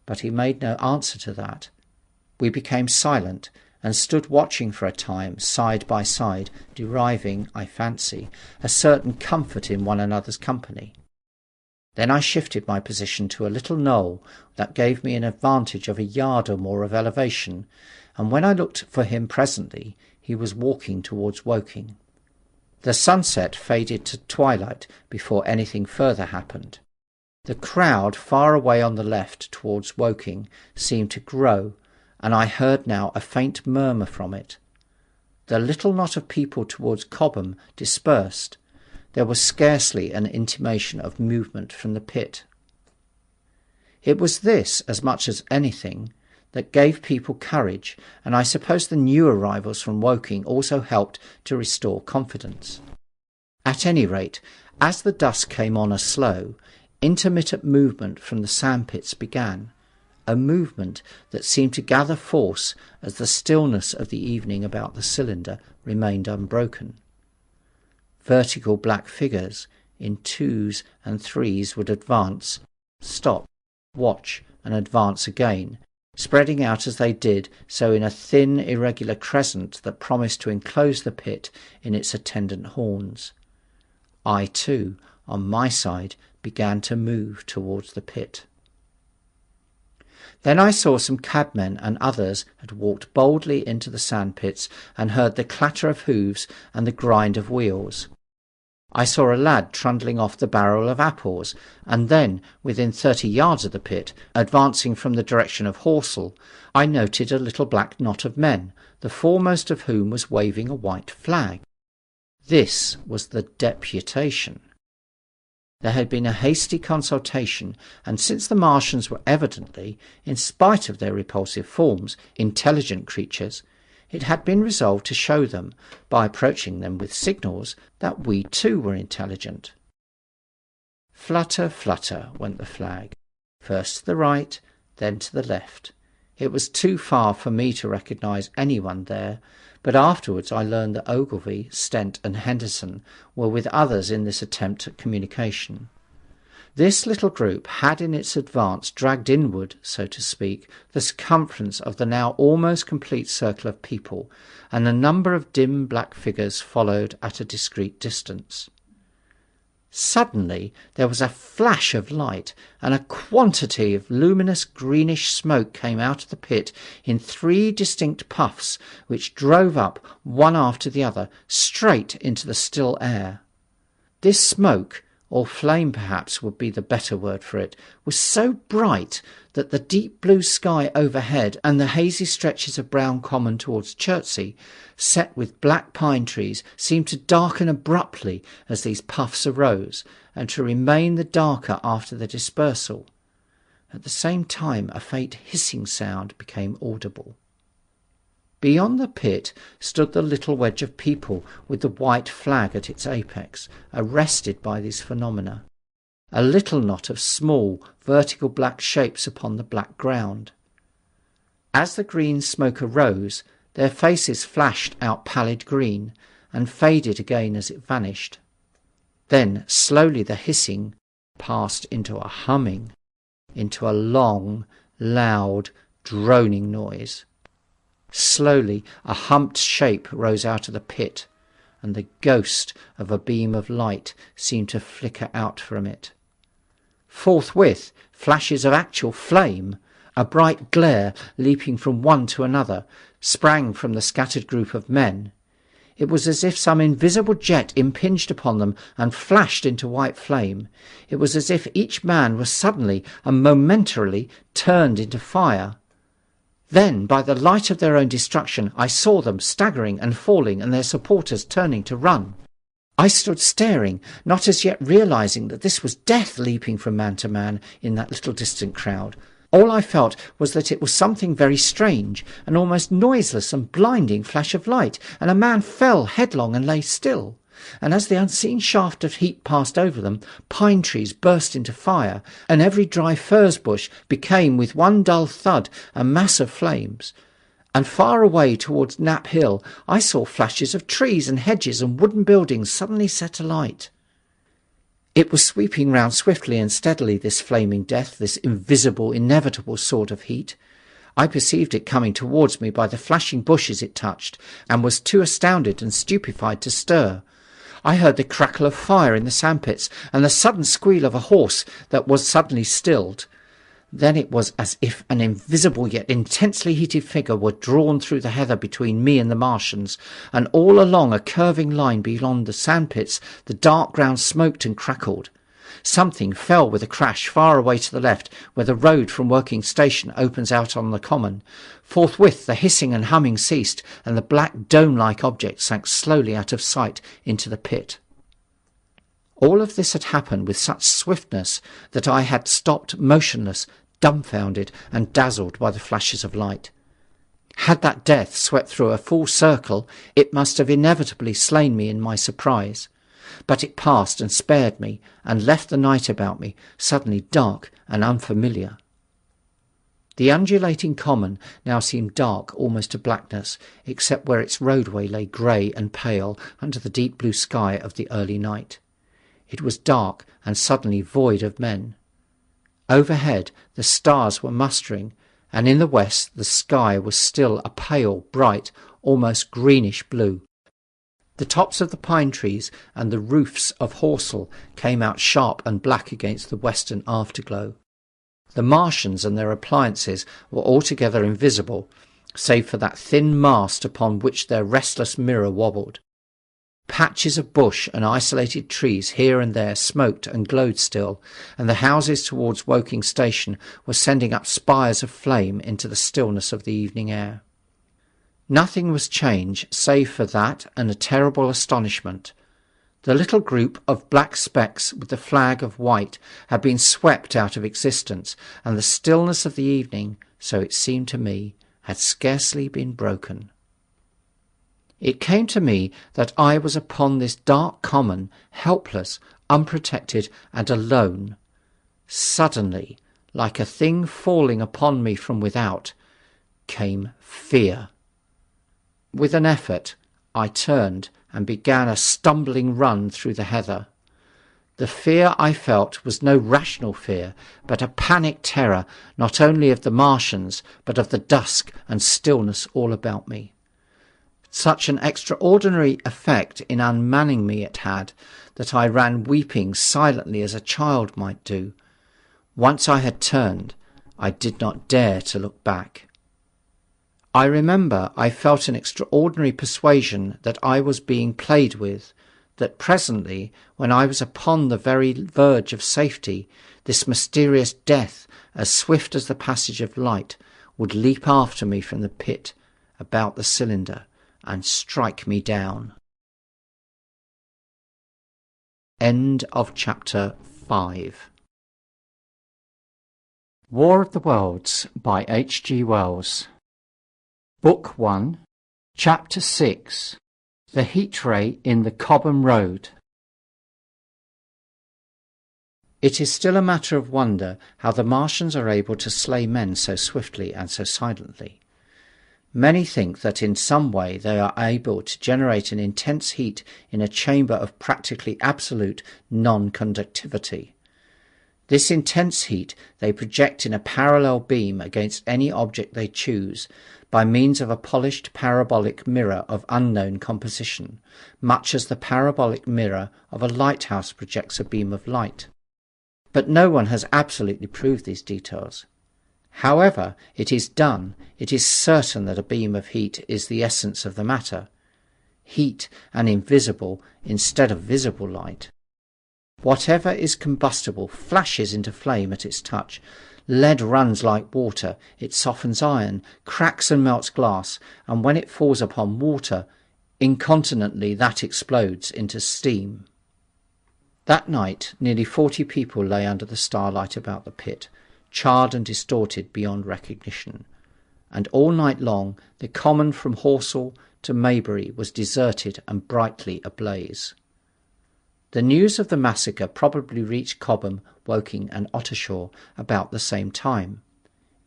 But he made no answer to that. We became silent, and stood watching for a time, side by side, deriving, I fancy, a certain comfort in one another's company. Then I shifted my position to a little knoll that gave me an advantage of a yard or more of elevation, and when I looked for him presently, he was walking towards Woking. The sunset faded to twilight before anything further happened. The crowd far away on the left towards Woking seemed to grow, and I heard now a faint murmur from it. The little knot of people towards Cobham dispersed. There was scarcely an intimation of movement from the pit. It was this, as much as anything, that gave people courage, and I suppose the new arrivals from Woking also helped to restore confidence. At any rate, as the dusk came on a slow, intermittent movement from the sandpits began, a movement that seemed to gather force as the stillness of the evening about the cylinder remained unbroken. Vertical black figures in twos and threes would advance, stop, watch, and advance again, spreading out as they did so in a thin irregular crescent that promised to enclose the pit in its attendant horns. I too, on my side, began to move towards the pit. Then I saw some cabmen and others had walked boldly into the sandpits and heard the clatter of hoofs and the grind of wheels. I saw a lad trundling off the barrel of apples, and then, within 30 yards of the pit, advancing from the direction of Horsell, I noted a little black knot of men, the foremost of whom was waving a white flag. This was the deputation. There had been a hasty consultation, and since the Martians were evidently, in spite of their repulsive forms, intelligent creatures, it had been resolved to show them, by approaching them with signals, that we too were intelligent. Flutter, flutter went the flag, first to the right, then to the left. It was too far for me to recognise anyone there, but afterwards I learned that Ogilvy, Stent and Henderson were with others in this attempt at communication. This little group had in its advance dragged inward, so to speak, the circumference of the now almost complete circle of people, and a number of dim black figures followed at a discreet distance. Suddenly there was a flash of light, and a quantity of luminous greenish smoke came out of the pit in 3 distinct puffs, which drove up, one after the other, straight into the still air. This smoke, or flame perhaps would be the better word for it, was so bright that the deep blue sky overhead and the hazy stretches of brown common towards Chertsey, set with black pine trees, seemed to darken abruptly as these puffs arose, and to remain the darker after the dispersal. At the same time a faint hissing sound became audible. Beyond the pit stood the little wedge of people with the white flag at its apex, arrested by these phenomena, a little knot of small, vertical black shapes upon the black ground. As the green smoke arose, their faces flashed out pallid green, and faded again as it vanished. Then slowly the hissing passed into a humming, into a long, loud, droning noise. Slowly a humped shape rose out of the pit, and the ghost of a beam of light seemed to flicker out from it. Forthwith flashes of actual flame, A bright glare, leaping from one to another, sprang from the scattered group of men. It was as if some invisible jet impinged upon them and flashed into white flame. It was as if each man was suddenly and momentarily turned into fire. Then, by the light of their own destruction, I saw them staggering and falling, and their supporters turning to run. I stood staring, not as yet realizing that this was death leaping from man to man in that little distant crowd. All I felt was that it was something very strange, an almost noiseless and blinding flash of light, and a man fell headlong and lay still. And as the unseen shaft of heat passed over them, pine trees burst into fire, and every dry furze bush became with one dull thud a mass of flames. And far away towards Knapp Hill I saw flashes of trees and hedges and wooden buildings suddenly set alight. It was sweeping round swiftly and steadily, this flaming death, this invisible, inevitable sword of heat. I perceived it coming towards me by the flashing bushes it touched, and was too astounded and stupefied to stir. I heard the crackle of fire in the sandpits, and the sudden squeal of a horse that was suddenly stilled. Then it was as if an invisible yet intensely heated figure were drawn through the heather between me and the Martians, and all along a curving line beyond the sandpits the dark ground smoked and crackled. Something fell with a crash far away to the left, where the road from Working Station opens out on the common. Forthwith the hissing and humming ceased, and the black dome-like object sank slowly out of sight into the pit. All of this had happened with such swiftness that I had stopped motionless, dumbfounded and dazzled by the flashes of light. Had that death swept through a full circle, it must have inevitably slain me in my surprise. But it passed and spared me, and left the night about me suddenly dark and unfamiliar. The undulating common now seemed dark almost to blackness, except where its roadway lay grey and pale under the deep blue sky of the early night. It was dark and suddenly void of men. Overhead the stars were mustering, and in the west the sky was still a pale, bright, almost greenish blue. The tops of the pine trees and the roofs of Horsell came out sharp and black against the western afterglow. The Martians and their appliances were altogether invisible, save for that thin mast upon which their restless mirror wobbled. Patches of bush and isolated trees here and there smoked and glowed still, and the houses towards Woking Station were sending up spires of flame into the stillness of the evening air. Nothing was changed save for that and a terrible astonishment. The little group of black specks with the flag of white had been swept out of existence, and the stillness of the evening, so it seemed to me, had scarcely been broken. It came to me that I was upon this dark common, helpless, unprotected, and alone. Suddenly, like a thing falling upon me from without, came fear. With an effort, I turned and began a stumbling run through the heather. The fear I felt was no rational fear, but a panic terror not only of the Martians, but of the dusk and stillness all about me. Such an extraordinary effect in unmanning me it had, that I ran weeping silently as a child might do. Once I had turned, I did not dare to look back. I remember I felt an extraordinary persuasion that I was being played with, that presently, when I was upon the very verge of safety, this mysterious death, as swift as the passage of light, would leap after me from the pit about the cylinder and strike me down. End of chapter 5. War of the Worlds by H.G. Wells. Book 1, Chapter 6. The Heat Ray in the Cobham Road. It is still a matter of wonder how the Martians are able to slay men so swiftly and so silently. Many think that in some way they are able to generate an intense heat in a chamber of practically absolute non-conductivity. This intense heat they project in a parallel beam against any object they choose, by means of a polished parabolic mirror of unknown composition, much as the parabolic mirror of a lighthouse projects a beam of light. But no one has absolutely proved these details. However it is done, it is certain that a beam of heat is the essence of the matter. Heat and invisible instead of visible light. Whatever is combustible flashes into flame at its touch. Lead runs like water, it softens iron, cracks and melts glass, and when it falls upon water, incontinently that explodes into steam. That night nearly 40 people lay under the starlight about the pit, charred and distorted beyond recognition, and all night long the common from Horsell to Maybury was deserted and brightly ablaze. The news of the massacre probably reached Cobham, Woking and Ottershaw about the same time.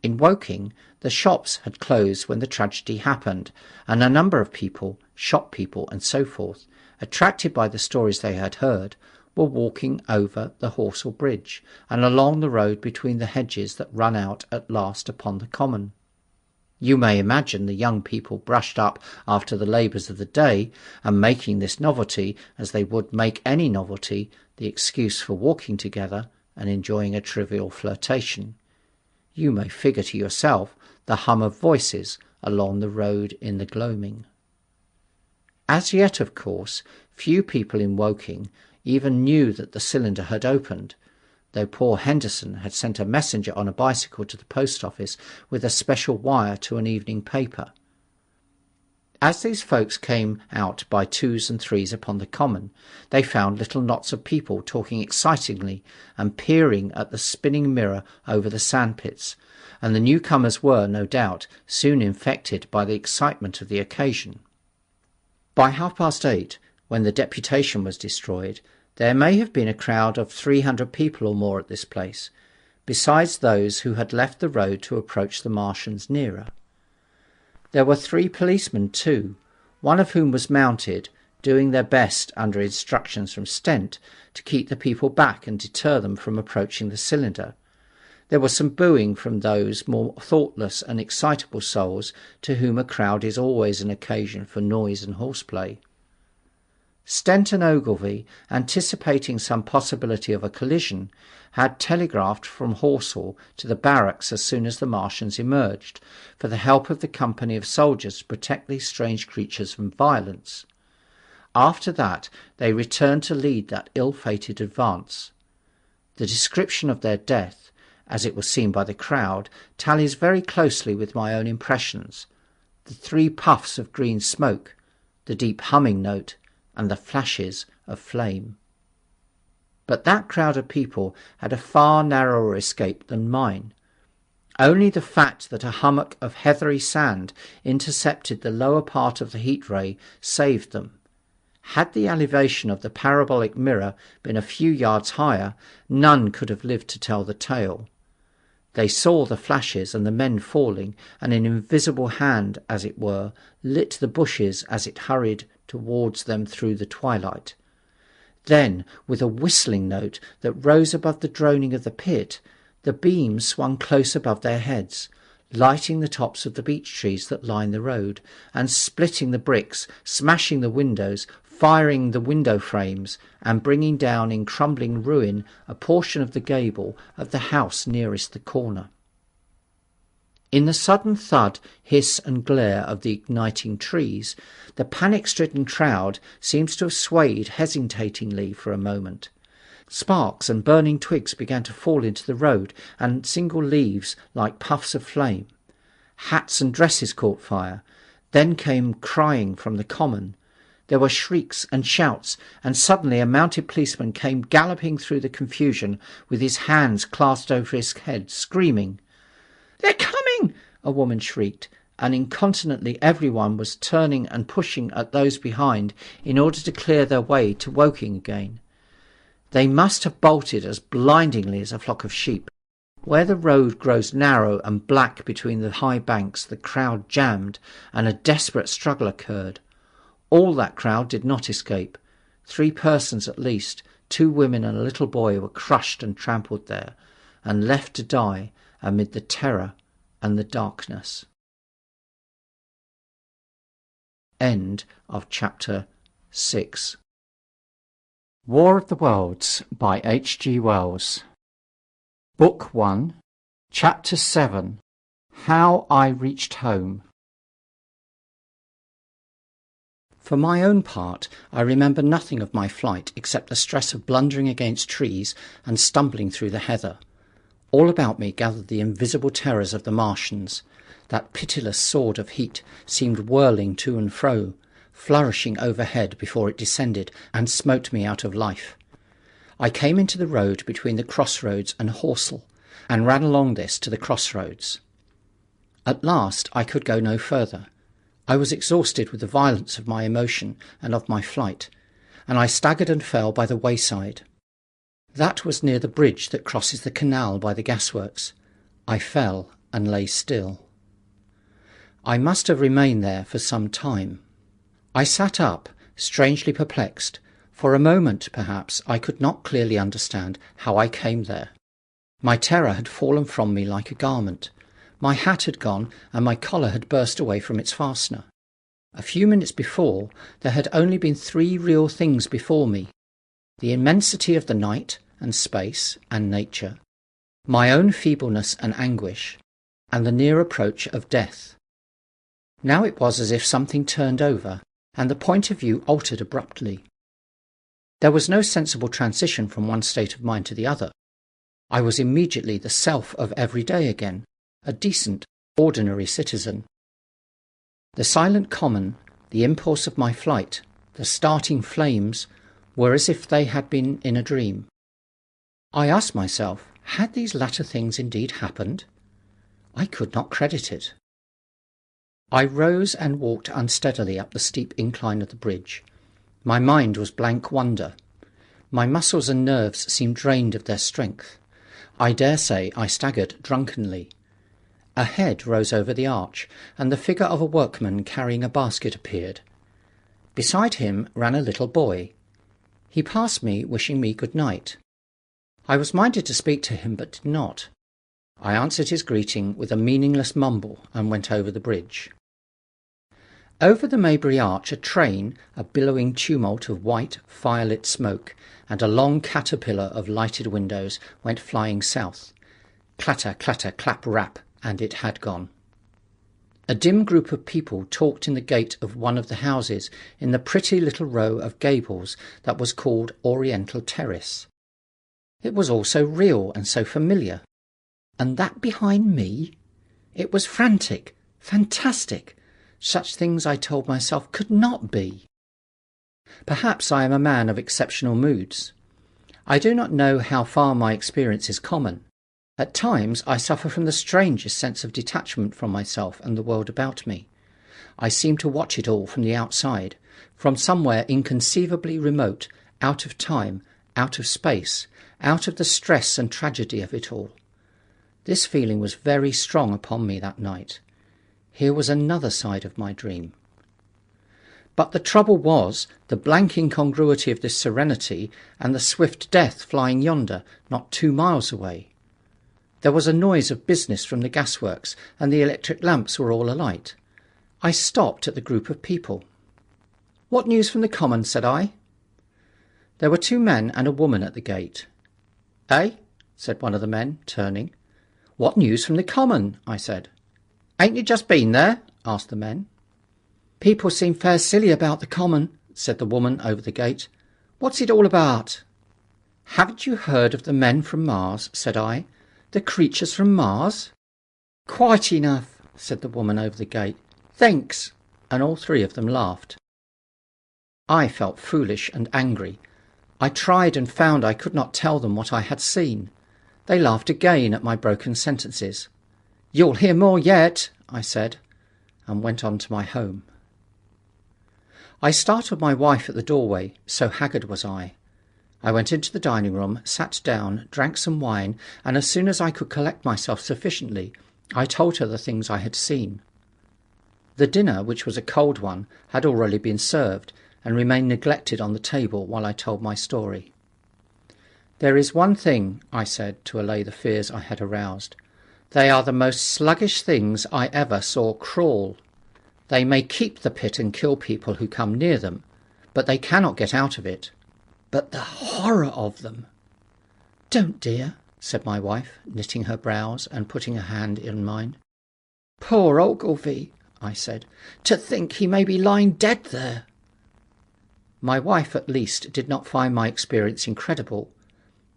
In Woking, the shops had closed when the tragedy happened, and a number of people, shop people and so forth, attracted by the stories they had heard, were walking over the Horsell Bridge and along the road between the hedges that run out at last upon the common. You may imagine the young people brushed up after the labours of the day, and making this novelty, as they would make any novelty, the excuse for walking together and enjoying a trivial flirtation. You may figure to yourself the hum of voices along the road in the gloaming. As yet, of course, few people in Woking even knew that the cylinder had opened, though poor Henderson had sent a messenger on a bicycle to the post office with a special wire to an evening paper. As these folks came out by twos and threes upon the common, they found little knots of people talking excitingly and peering at the spinning mirror over the sandpits, and the newcomers were, no doubt, soon infected by the excitement of the occasion. By 8:30, when the deputation was destroyed, there may have been a crowd of 300 people or more at this place, besides those who had left the road to approach the Martians nearer. There were 3 policemen too, one of whom was mounted, doing their best under instructions from Stent to keep the people back and deter them from approaching the cylinder. There was some booing from those more thoughtless and excitable souls to whom a crowd is always an occasion for noise and horseplay. Stent and Ogilvy, anticipating some possibility of a collision, had telegraphed from Horsell to the barracks as soon as the Martians emerged, for the help of the company of soldiers to protect these strange creatures from violence. After that they returned to lead that ill-fated advance. The description of their death, as it was seen by the crowd, tallies very closely with my own impressions. The 3 puffs of green smoke, the deep humming note, and the flashes of flame. But that crowd of people had a far narrower escape than mine. Only the fact that a hummock of heathery sand intercepted the lower part of the heat ray saved them. Had the elevation of the parabolic mirror been a few yards higher, none could have lived to tell the tale. They saw the flashes and the men falling, and an invisible hand, as it were, lit the bushes as it hurried towards them through the twilight. Then, with a whistling note that rose above the droning of the pit, the beam swung close above their heads, lighting the tops of the beech trees that line the road, and splitting the bricks, smashing the windows, firing the window frames, and bringing down in crumbling ruin a portion of the gable of the house nearest the corner. In the sudden thud, hiss and glare of the igniting trees, the panic-stricken crowd seems to have swayed hesitatingly for a moment. Sparks and burning twigs began to fall into the road, and single leaves like puffs of flame. Hats and dresses caught fire. Then came crying from the common. There were shrieks and shouts, and suddenly a mounted policeman came galloping through the confusion with his hands clasped over his head, screaming. "They're coming!" a woman shrieked, and incontinently everyone was turning and pushing at those behind in order to clear their way to Woking again. They must have bolted as blindingly as a flock of sheep. Where the road grows narrow and black between the high banks, the crowd jammed, and a desperate struggle occurred. All that crowd did not escape. 3 persons at least, 2 women and a little boy, were crushed and trampled there, and left to die amid the terror and the darkness. End of chapter 6. War of the Worlds by H. G. Wells. Book 1, Chapter 7. How I reached home. For my own part, I remember nothing of my flight except the stress of blundering against trees and stumbling through the heather. All about me gathered the invisible terrors of the Martians. That pitiless sword of heat seemed whirling to and fro, flourishing overhead before it descended and smote me out of life. I came into the road between the crossroads and Horsell, and ran along this to the crossroads. At last I could go no further. I was exhausted with the violence of my emotion and of my flight, and I staggered and fell by the wayside. That was near the bridge that crosses the canal by the gasworks. I fell and lay still. I must have remained there for some time. I sat up, strangely perplexed. For a moment, perhaps, I could not clearly understand how I came there. My terror had fallen from me like a garment. My hat had gone, and my collar had burst away from its fastener. A few minutes before, there had only been 3 real things before me: the immensity of the night and space and nature, my own feebleness and anguish, and the near approach of death. Now it was as if something turned over, and the point of view altered abruptly. There was no sensible transition from one state of mind to the other. I was immediately the self of every day again, a decent, ordinary citizen. The silent common, the impulse of my flight, the starting flames, were as if they had been in a dream. I asked myself, had these latter things indeed happened? I could not credit it. I rose and walked unsteadily up the steep incline of the bridge. My mind was blank wonder. My muscles and nerves seemed drained of their strength. I dare say I staggered drunkenly. A head rose over the arch, and the figure of a workman carrying a basket appeared. Beside him ran a little boy. He passed me, wishing me good night. I was minded to speak to him, but did not. I answered his greeting with a meaningless mumble and went over the bridge. Over the Maybury Arch a train, a billowing tumult of white, fire-lit smoke, and a long caterpillar of lighted windows went flying south. Clatter, clatter, clap, rap, and it had gone. A dim group of people talked in the gate of one of the houses in the pretty little row of gables that was called Oriental Terrace. It was all so real and so familiar. And that behind me? It was frantic, fantastic. Such things, I told myself, could not be. Perhaps I am a man of exceptional moods. I do not know how far my experience is common. At times I suffer from the strangest sense of detachment from myself and the world about me. I seem to watch it all from the outside, from somewhere inconceivably remote, out of time, out of space, out of the stress and tragedy of it all. This feeling was very strong upon me that night. Here was another side of my dream. But the trouble was the blank incongruity of this serenity and the swift death flying yonder, not 2 miles away. There was a noise of business from the gasworks, and the electric lamps were all alight. I stopped at the group of people. "What news from the common?" said I. There were 2 men and a woman at the gate. "Eh?" said one of the men, turning. "What news from the common?" I said. "Ain't you just been there?" asked the men. "People seem fair silly about the common," said the woman over the gate. "What's it all about?" "Haven't you heard of the men from Mars?" said I. "The creatures from Mars?" "Quite enough," said the woman over the gate. "Thanks," and all 3 of them laughed. I felt foolish and angry. I tried and found I could not tell them what I had seen. They laughed again at my broken sentences. "You'll hear more yet," I said, and went on to my home. I startled my wife at the doorway, so haggard was I. I went into the dining room, sat down, drank some wine, and as soon as I could collect myself sufficiently, I told her the things I had seen. The dinner, which was a cold one, had already been served, and remained neglected on the table while I told my story. "There is one thing," I said, to allay the fears I had aroused. "They are the most sluggish things I ever saw crawl. They may keep the pit and kill people who come near them, but they cannot get out of it. But the horror of them!" "Don't, dear," said my wife, knitting her brows and putting her hand in mine. "Poor Ogilvy," I said. "To think he may be lying dead there." My wife, at least, did not find my experience incredible.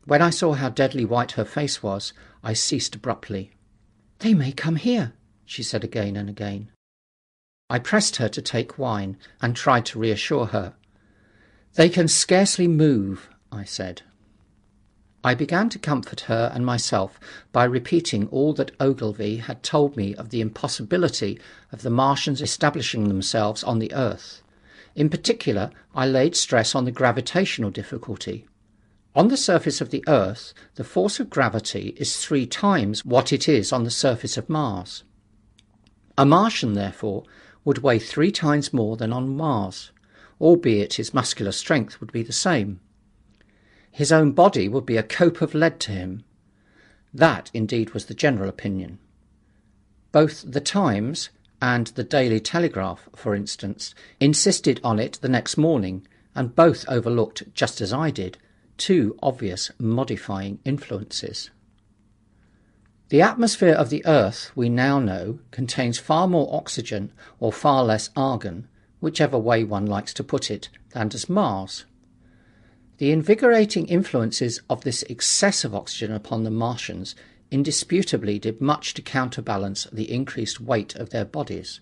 When I saw how deadly white her face was, I ceased abruptly. "They may come here," she said again and again. I pressed her to take wine, and tried to reassure her. "They can scarcely move," I said. I began to comfort her and myself by repeating all that Ogilvy had told me of the impossibility of the Martians establishing themselves on the earth. In particular, I laid stress on the gravitational difficulty. On the surface of the earth, the force of gravity is 3 times what it is on the surface of Mars. A Martian, therefore, would weigh 3 times more than on Mars, albeit his muscular strength would be the same. His own body would be a cope of lead to him. That, indeed, was the general opinion. Both the Times and the Daily Telegraph, for instance, insisted on it the next morning, and both overlooked, just as I did, 2 obvious modifying influences. The atmosphere of the Earth, we now know, contains far more oxygen or far less argon, whichever way one likes to put it, than does Mars. The invigorating influences of this excess of oxygen upon the Martians indisputably did much to counterbalance the increased weight of their bodies.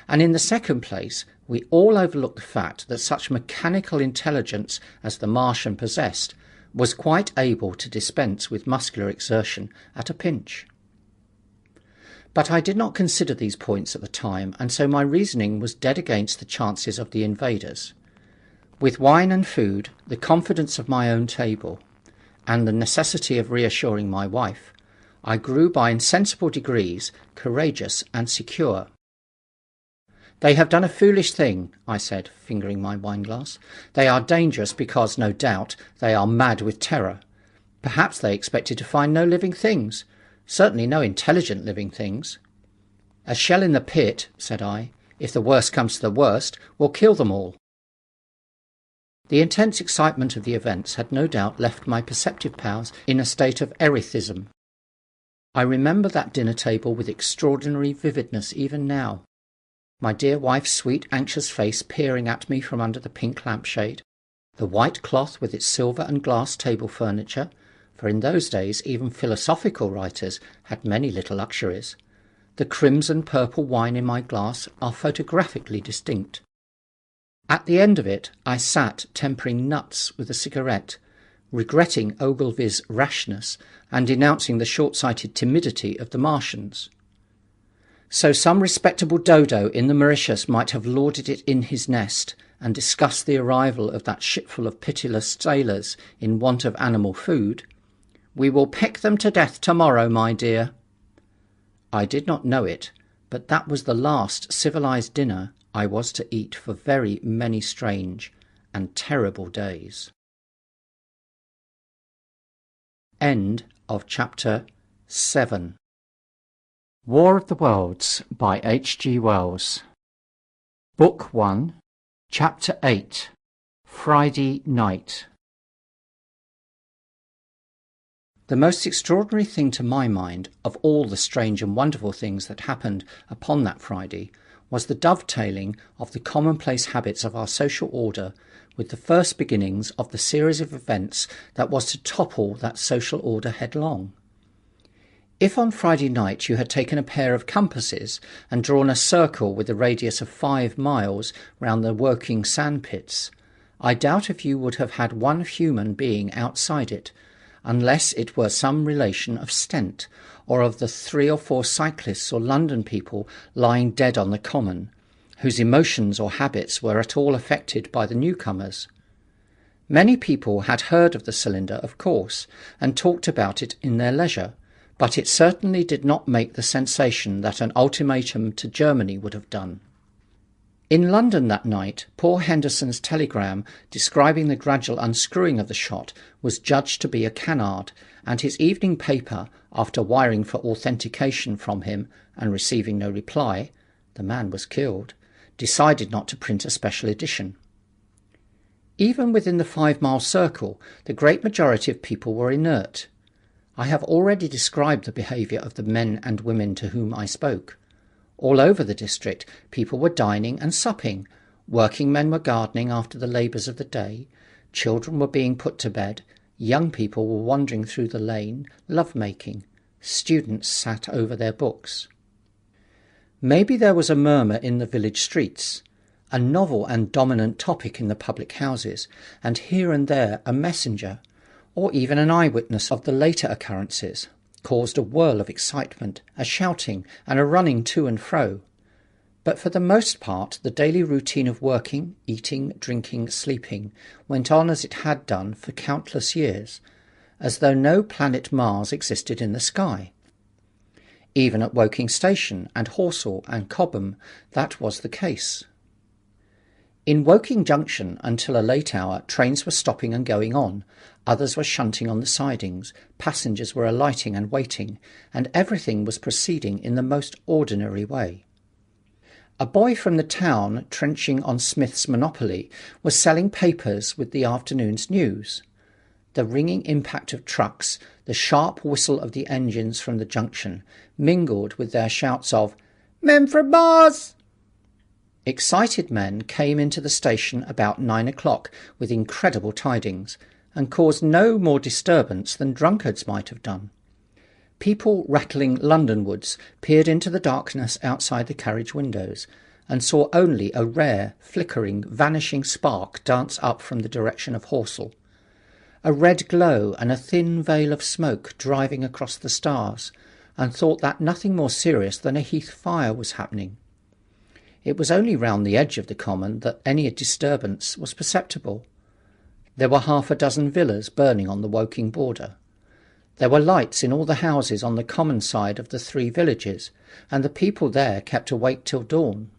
And in the second place, we all overlook the fact that such mechanical intelligence as the Martian possessed was quite able to dispense with muscular exertion at a pinch. But I did not consider these points at the time, and so my reasoning was dead against the chances of the invaders. With wine and food, the confidence of my own table, and the necessity of reassuring my wife, I grew by insensible degrees courageous and secure. "They have done a foolish thing," I said, fingering my wineglass. "They are dangerous because, no doubt, they are mad with terror. Perhaps they expected to find no living things, certainly no intelligent living things. A shell in the pit," said I, "if the worst comes to the worst, will kill them all." The intense excitement of the events had no doubt left my perceptive powers in a state of erethism. I remember that dinner table with extraordinary vividness even now. My dear wife's sweet, anxious face peering at me from under the pink lampshade, the white cloth with its silver and glass table furniture, for in those days even philosophical writers had many little luxuries. The crimson purple wine in my glass are photographically distinct. At the end of it, I sat tempering nuts with a cigarette, regretting Ogilvy's rashness and denouncing the short-sighted timidity of the Martians. So some respectable dodo in the Mauritius might have lauded it in his nest and discussed the arrival of that shipful of pitiless sailors in want of animal food. "We will peck them to death tomorrow, my dear." I did not know it, but that was the last civilized dinner I was to eat for very many strange and terrible days. End of chapter 7. War of the Worlds by H.G. Wells. Book 1, Chapter 8, Friday Night. The most extraordinary thing to my mind, of all the strange and wonderful things that happened upon that Friday, was the dovetailing of the commonplace habits of our social order with the first beginnings of the series of events that was to topple that social order headlong. If on Friday night you had taken a pair of compasses and drawn a circle with a radius of 5 miles round the working sandpits, I doubt if you would have had one human being outside it, unless it were some relation of Stent, or of the 3 or 4 cyclists or London people lying dead on the common, whose emotions or habits were at all affected by the newcomers. Many people had heard of the cylinder, of course, and talked about it in their leisure, but it certainly did not make the sensation that an ultimatum to Germany would have done. In London that night, poor Henderson's telegram describing the gradual unscrewing of the shot was judged to be a canard, and his evening paper, after wiring for authentication from him and receiving no reply — the man was killed — decided not to print a special edition. Even within the 5-mile circle, the great majority of people were inert. I have already described the behaviour of the men and women to whom I spoke. All over the district, people were dining and supping. Working men were gardening after the labours of the day. Children were being put to bed. Young people were wandering through the lane, love-making. Students sat over their books. Maybe there was a murmur in the village streets, a novel and dominant topic in the public houses, and here and there a messenger, or even an eyewitness of the later occurrences, caused a whirl of excitement, a shouting, and a running to and fro. But for the most part, the daily routine of working, eating, drinking, sleeping went on as it had done for countless years, as though no planet Mars existed in the sky. Even at Woking Station and Horsell and Cobham, that was the case. In Woking Junction, until a late hour, trains were stopping and going on, others were shunting on the sidings, passengers were alighting and waiting, and everything was proceeding in the most ordinary way. A boy from the town, trenching on Smith's Monopoly, was selling papers with the afternoon's news. The ringing impact of trucks, the sharp whistle of the engines from the junction, mingled with their shouts of "Men from Mars!" Excited men came into the station about 9 o'clock with incredible tidings, and caused no more disturbance than drunkards might have done. People rattling Londonwards peered into the darkness outside the carriage windows, and saw only a rare, flickering, vanishing spark dance up from the direction of Horsell. A red glow and a thin veil of smoke driving across the stars, and thought that nothing more serious than a heath fire was happening. It was only round the edge of the common that any disturbance was perceptible. There were half a dozen villas burning on the Woking border. There were lights in all the houses on the common side of the 3 villages, and the people there kept awake till dawn.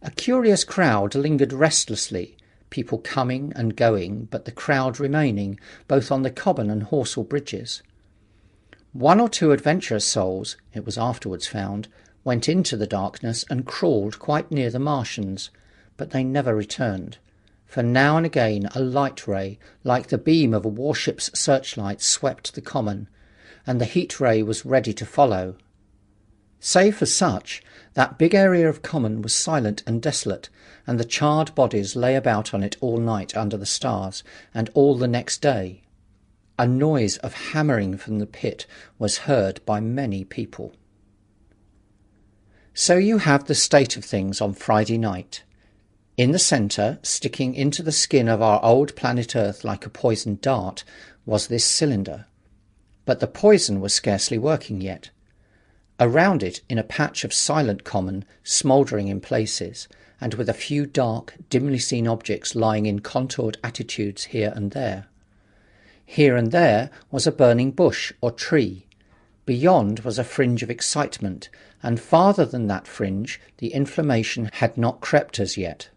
A curious crowd lingered restlessly, people coming and going, but the crowd remaining, both on the Cobham and Horsell bridges. 1 or 2 adventurous souls, it was afterwards found, went into the darkness and crawled quite near the Martians, but they never returned, for now and again a light ray, like the beam of a warship's searchlight, swept the common, and the heat ray was ready to follow. Save for such, that big area of common was silent and desolate, and the charred bodies lay about on it all night under the stars, and all the next day. A noise of hammering from the pit was heard by many people. So you have the state of things on Friday night. In the centre, sticking into the skin of our old planet Earth like a poisoned dart, was this cylinder. But the poison was scarcely working yet. Around it, in a patch of silent common, smouldering in places, and with a few dark, dimly seen objects lying in contoured attitudes here and there. Here and there was a burning bush or tree. Beyond was a fringe of excitement, and farther than that fringe the inflammation had not crept as yet.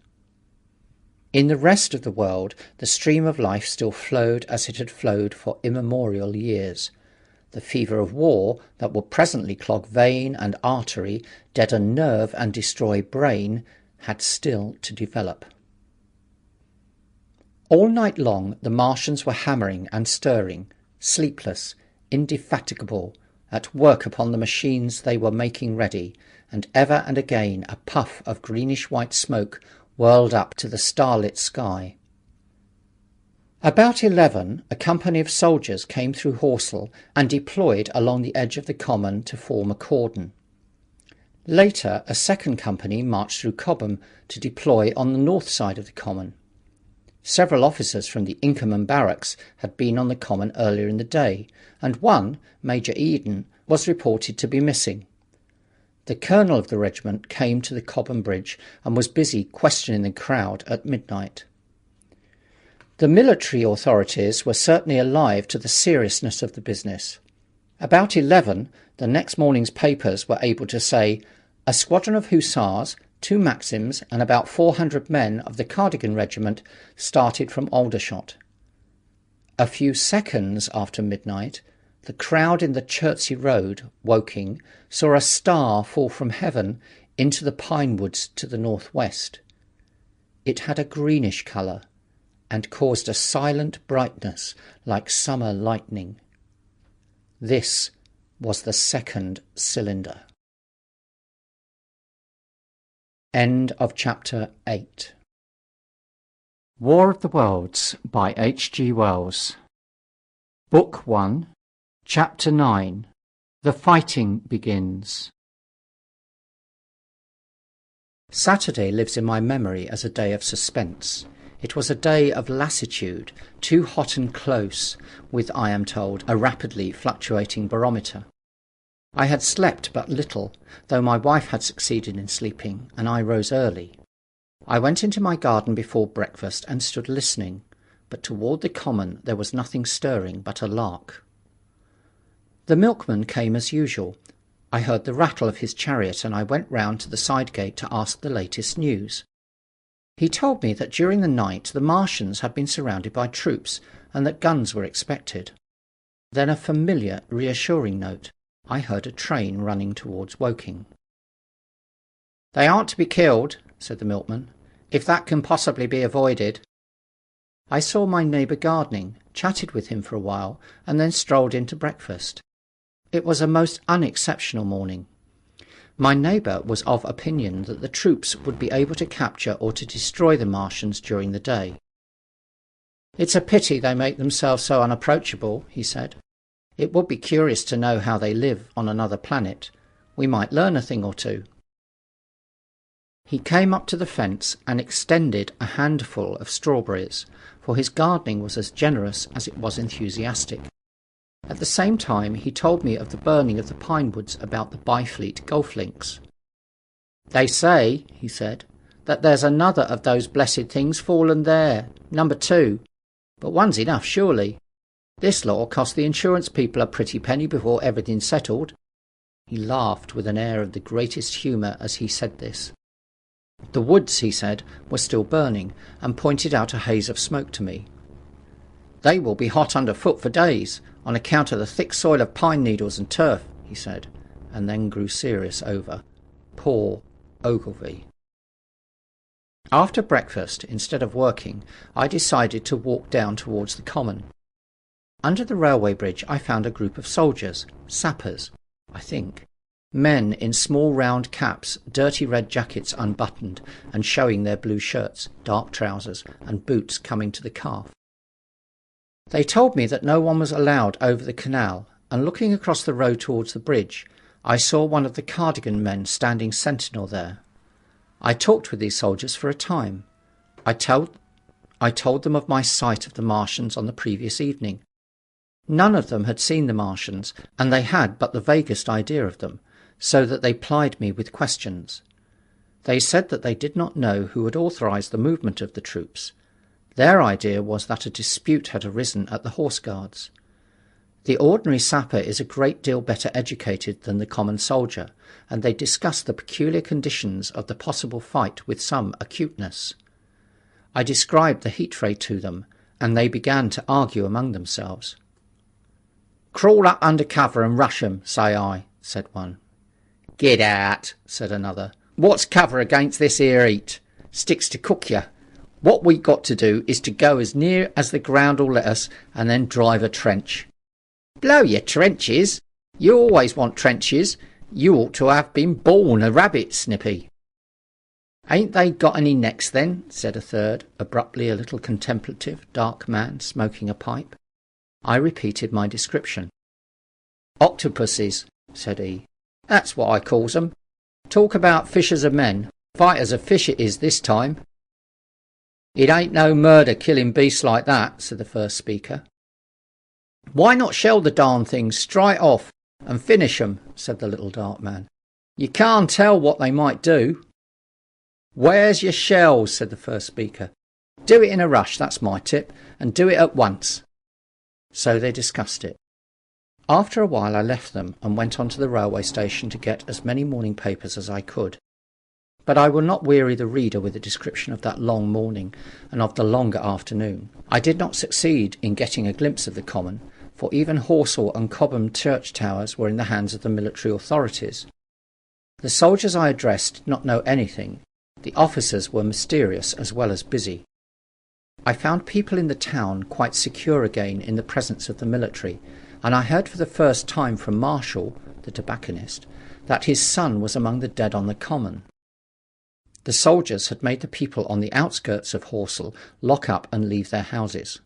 In the rest of the world the stream of life still flowed as it had flowed for immemorial years. The fever of war that would presently clog vein and artery, deaden nerve and destroy brain, had still to develop. All night long the Martians were hammering and stirring, sleepless, indefatigable, at work upon the machines they were making ready, and ever and again a puff of greenish-white smoke whirled up to the starlit sky. About 11, a company of soldiers came through Horsell and deployed along the edge of the common to form a cordon. Later, a second company marched through Cobham to deploy on the north side of the common. Several officers from the Inkerman barracks had been on the common earlier in the day, and one, Major Eden, was reported to be missing. The colonel of the regiment came to the Cobham Bridge and was busy questioning the crowd at midnight. The military authorities were certainly alive to the seriousness of the business. About 11, the next morning's papers were able to say, "A squadron of hussars, 2 Maxims, and about 400 men of the Cardigan Regiment started from Aldershot." A few seconds after midnight, the crowd in the Chertsey Road, Woking, saw a star fall from heaven into the pine woods to the northwest. It had a greenish colour, and caused a silent brightness like summer lightning. This was the second cylinder. End of chapter 8. War of the Worlds by H.G. Wells. Book 1, Chapter 9. The Fighting Begins. Saturday lives in my memory as a day of suspense. It was a day of lassitude, too hot and close, with, I am told, a rapidly fluctuating barometer. I had slept but little, though my wife had succeeded in sleeping, and I rose early. I went into my garden before breakfast and stood listening, but toward the common there was nothing stirring but a lark. The milkman came as usual. I heard the rattle of his chariot, and I went round to the side gate to ask the latest news. He told me that during the night the Martians had been surrounded by troops, and that guns were expected. Then a familiar, reassuring note. I heard a train running towards Woking. "They aren't to be killed," said the milkman, "if that can possibly be avoided." I saw my neighbour gardening, chatted with him for a while, and then strolled in to breakfast. It was a most unexceptional morning. My neighbour was of opinion that the troops would be able to capture or to destroy the Martians during the day. "It's a pity they make themselves so unapproachable," he said. "It would be curious to know how they live on another planet. We might learn a thing or two." He came up to the fence and extended a handful of strawberries, for his gardening was as generous as it was enthusiastic. At the same time he told me of the burning of the pine woods about the Byfleet golf links. "They say," he said, "that there's another of those blessed things fallen there, number 2, but one's enough surely. This law cost the insurance people a pretty penny before everything's settled." He laughed with an air of the greatest humour as he said this. The woods, he said, were still burning, and pointed out a haze of smoke to me. "They will be hot underfoot for days, on account of the thick soil of pine needles and turf," he said, and then grew serious over poor Ogilvy. After breakfast, instead of working, I decided to walk down towards the common. Under the railway bridge I found a group of soldiers, sappers, I think, men in small round caps, dirty red jackets unbuttoned and showing their blue shirts, dark trousers, and boots coming to the calf. They told me that no one was allowed over the canal, and looking across the road towards the bridge, I saw one of the cardigan men standing sentinel there. I talked with these soldiers for a time. I told them of my sight of the Martians on the previous evening. None of them had seen the Martians, and they had but the vaguest idea of them, so that they plied me with questions. They said that they did not know who had authorised the movement of the troops. Their idea was that a dispute had arisen at the Horse Guards. The ordinary sapper is a great deal better educated than the common soldier, and they discussed the peculiar conditions of the possible fight with some acuteness. I described the heat ray to them, and they began to argue among themselves. "Crawl up under cover and rush 'em, say I," said one. "Get out," said another. "What's cover against this here heat? Sticks to cook you. What we got to do is to go as near as the ground'll let us, and then drive a trench." "Blow your trenches! You always want trenches. You ought to have been born a rabbit, Snippy." "Ain't they got any necks then?" said a third, abruptly a little contemplative, dark man, smoking a pipe. I repeated my description. "Octopuses," said he. "That's what I calls 'em. Talk about fishers of men. Fighters of fish it is this time." "It ain't no murder killing beasts like that," said the first speaker. "Why not shell the darn things straight off and finish 'em?" said the little dark man. "You can't tell what they might do." "Where's your shells?" said the first speaker. "Do it in a rush, that's my tip, and do it at once." So they discussed it. After a while I left them and went on to the railway station to get as many morning papers as I could. But I will not weary the reader with a description of that long morning and of the longer afternoon. I did not succeed in getting a glimpse of the common, for even Horsell and Cobham church towers were in the hands of the military authorities. The soldiers I addressed did not know anything. The officers were mysterious as well as busy. I found people in the town quite secure again in the presence of the military, and I heard for the first time from Marshall, the tobacconist, that his son was among the dead on the common. The soldiers had made the people on the outskirts of Horsell lock up and leave their houses.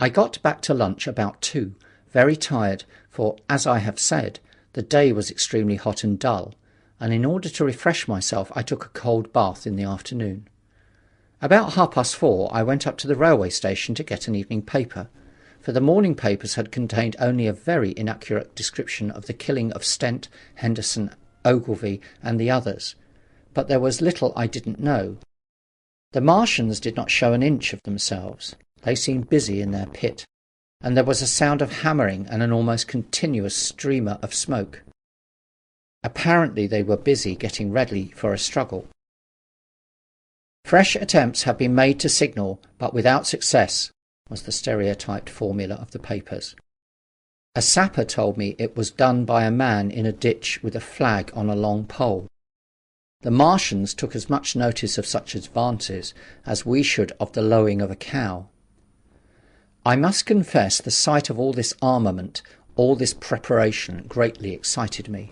I got back to lunch about 2, very tired, for, as I have said, the day was extremely hot and dull, and in order to refresh myself I took a cold bath in the afternoon. About 4:30 I went up to the railway station to get an evening paper, for the morning papers had contained only a very inaccurate description of the killing of Stent, Henderson, Ogilvy, and the others, but there was little I didn't know. The Martians did not show an inch of themselves. They seemed busy in their pit, and there was a sound of hammering and an almost continuous streamer of smoke. Apparently they were busy getting ready for a struggle. Fresh attempts have been made to signal, but without success, was the stereotyped formula of the papers. A sapper told me it was done by a man in a ditch with a flag on a long pole. The Martians took as much notice of such advances as we should of the lowing of a cow. I must confess the sight of all this armament, all this preparation, greatly excited me.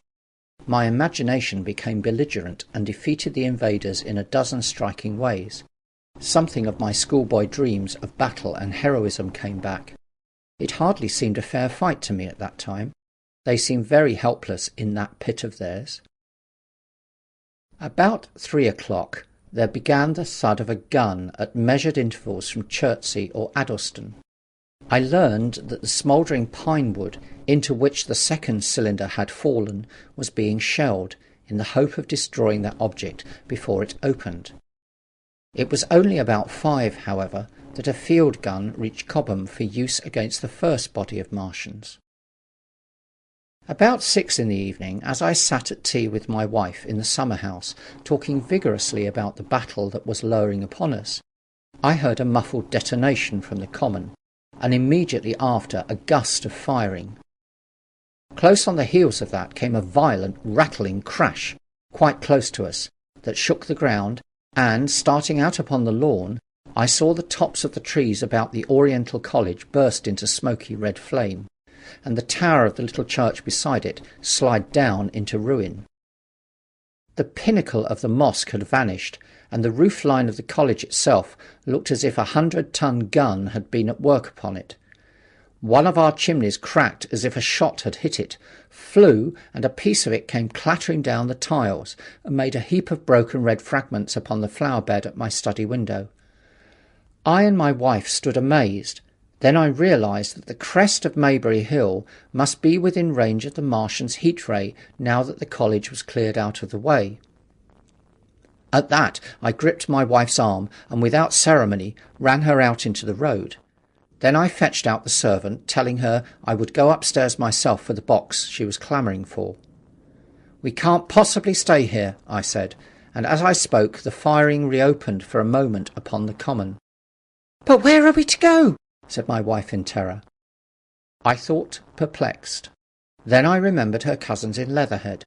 My imagination became belligerent and defeated the invaders in a dozen striking ways. Something of my schoolboy dreams of battle and heroism came back. It hardly seemed a fair fight to me at that time. They seemed very helpless in that pit of theirs. About 3 o'clock there began the thud of a gun at measured intervals from Chertsey or Addleston. I learned that the smouldering pine wood into which the second cylinder had fallen was being shelled, in the hope of destroying that object before it opened. It was only about 5, however, that a field gun reached Cobham for use against the first body of Martians. About 6 in the evening, as I sat at tea with my wife in the summer-house, talking vigorously about the battle that was lowering upon us, I heard a muffled detonation from the common, and immediately after a gust of firing. Close on the heels of that came a violent rattling crash, quite close to us, that shook the ground, and, starting out upon the lawn, I saw the tops of the trees about the Oriental College burst into smoky red flame, and the tower of the little church beside it slide down into ruin. The pinnacle of the mosque had vanished, and the roof line of the college itself looked as if 100-ton gun had been at work upon it. One of our chimneys cracked as if a shot had hit it, flew, and a piece of it came clattering down the tiles, and made a heap of broken red fragments upon the flower bed at my study window. I and my wife stood amazed. Then I realised that the crest of Maybury Hill must be within range of the Martians' heat ray now that the college was cleared out of the way. At that I gripped my wife's arm, and without ceremony ran her out into the road. Then I fetched out the servant, telling her I would go upstairs myself for the box she was clamouring for. "We can't possibly stay here," I said, and as I spoke the firing reopened for a moment upon the common. "But where are we to go?" said my wife in terror. I thought, perplexed. Then I remembered her cousins in Leatherhead.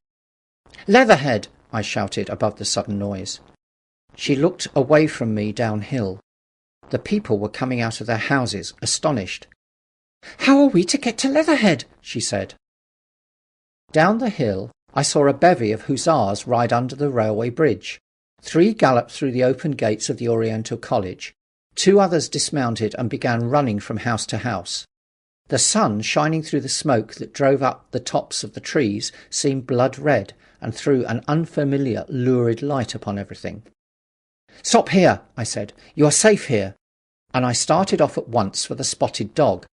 "Leatherhead!" I shouted above the sudden noise. She looked away from me downhill. The people were coming out of their houses, astonished. "How are we to get to Leatherhead?" she said. Down the hill I saw a bevy of hussars ride under the railway bridge. 3 galloped through the open gates of the Oriental College. 2 others dismounted and began running from house to house. The sun, shining through the smoke that drove up the tops of the trees, seemed blood-red, and threw an unfamiliar, lurid light upon everything. "Stop here," I said. "You are safe here." And I started off at once for the Spotted Dog,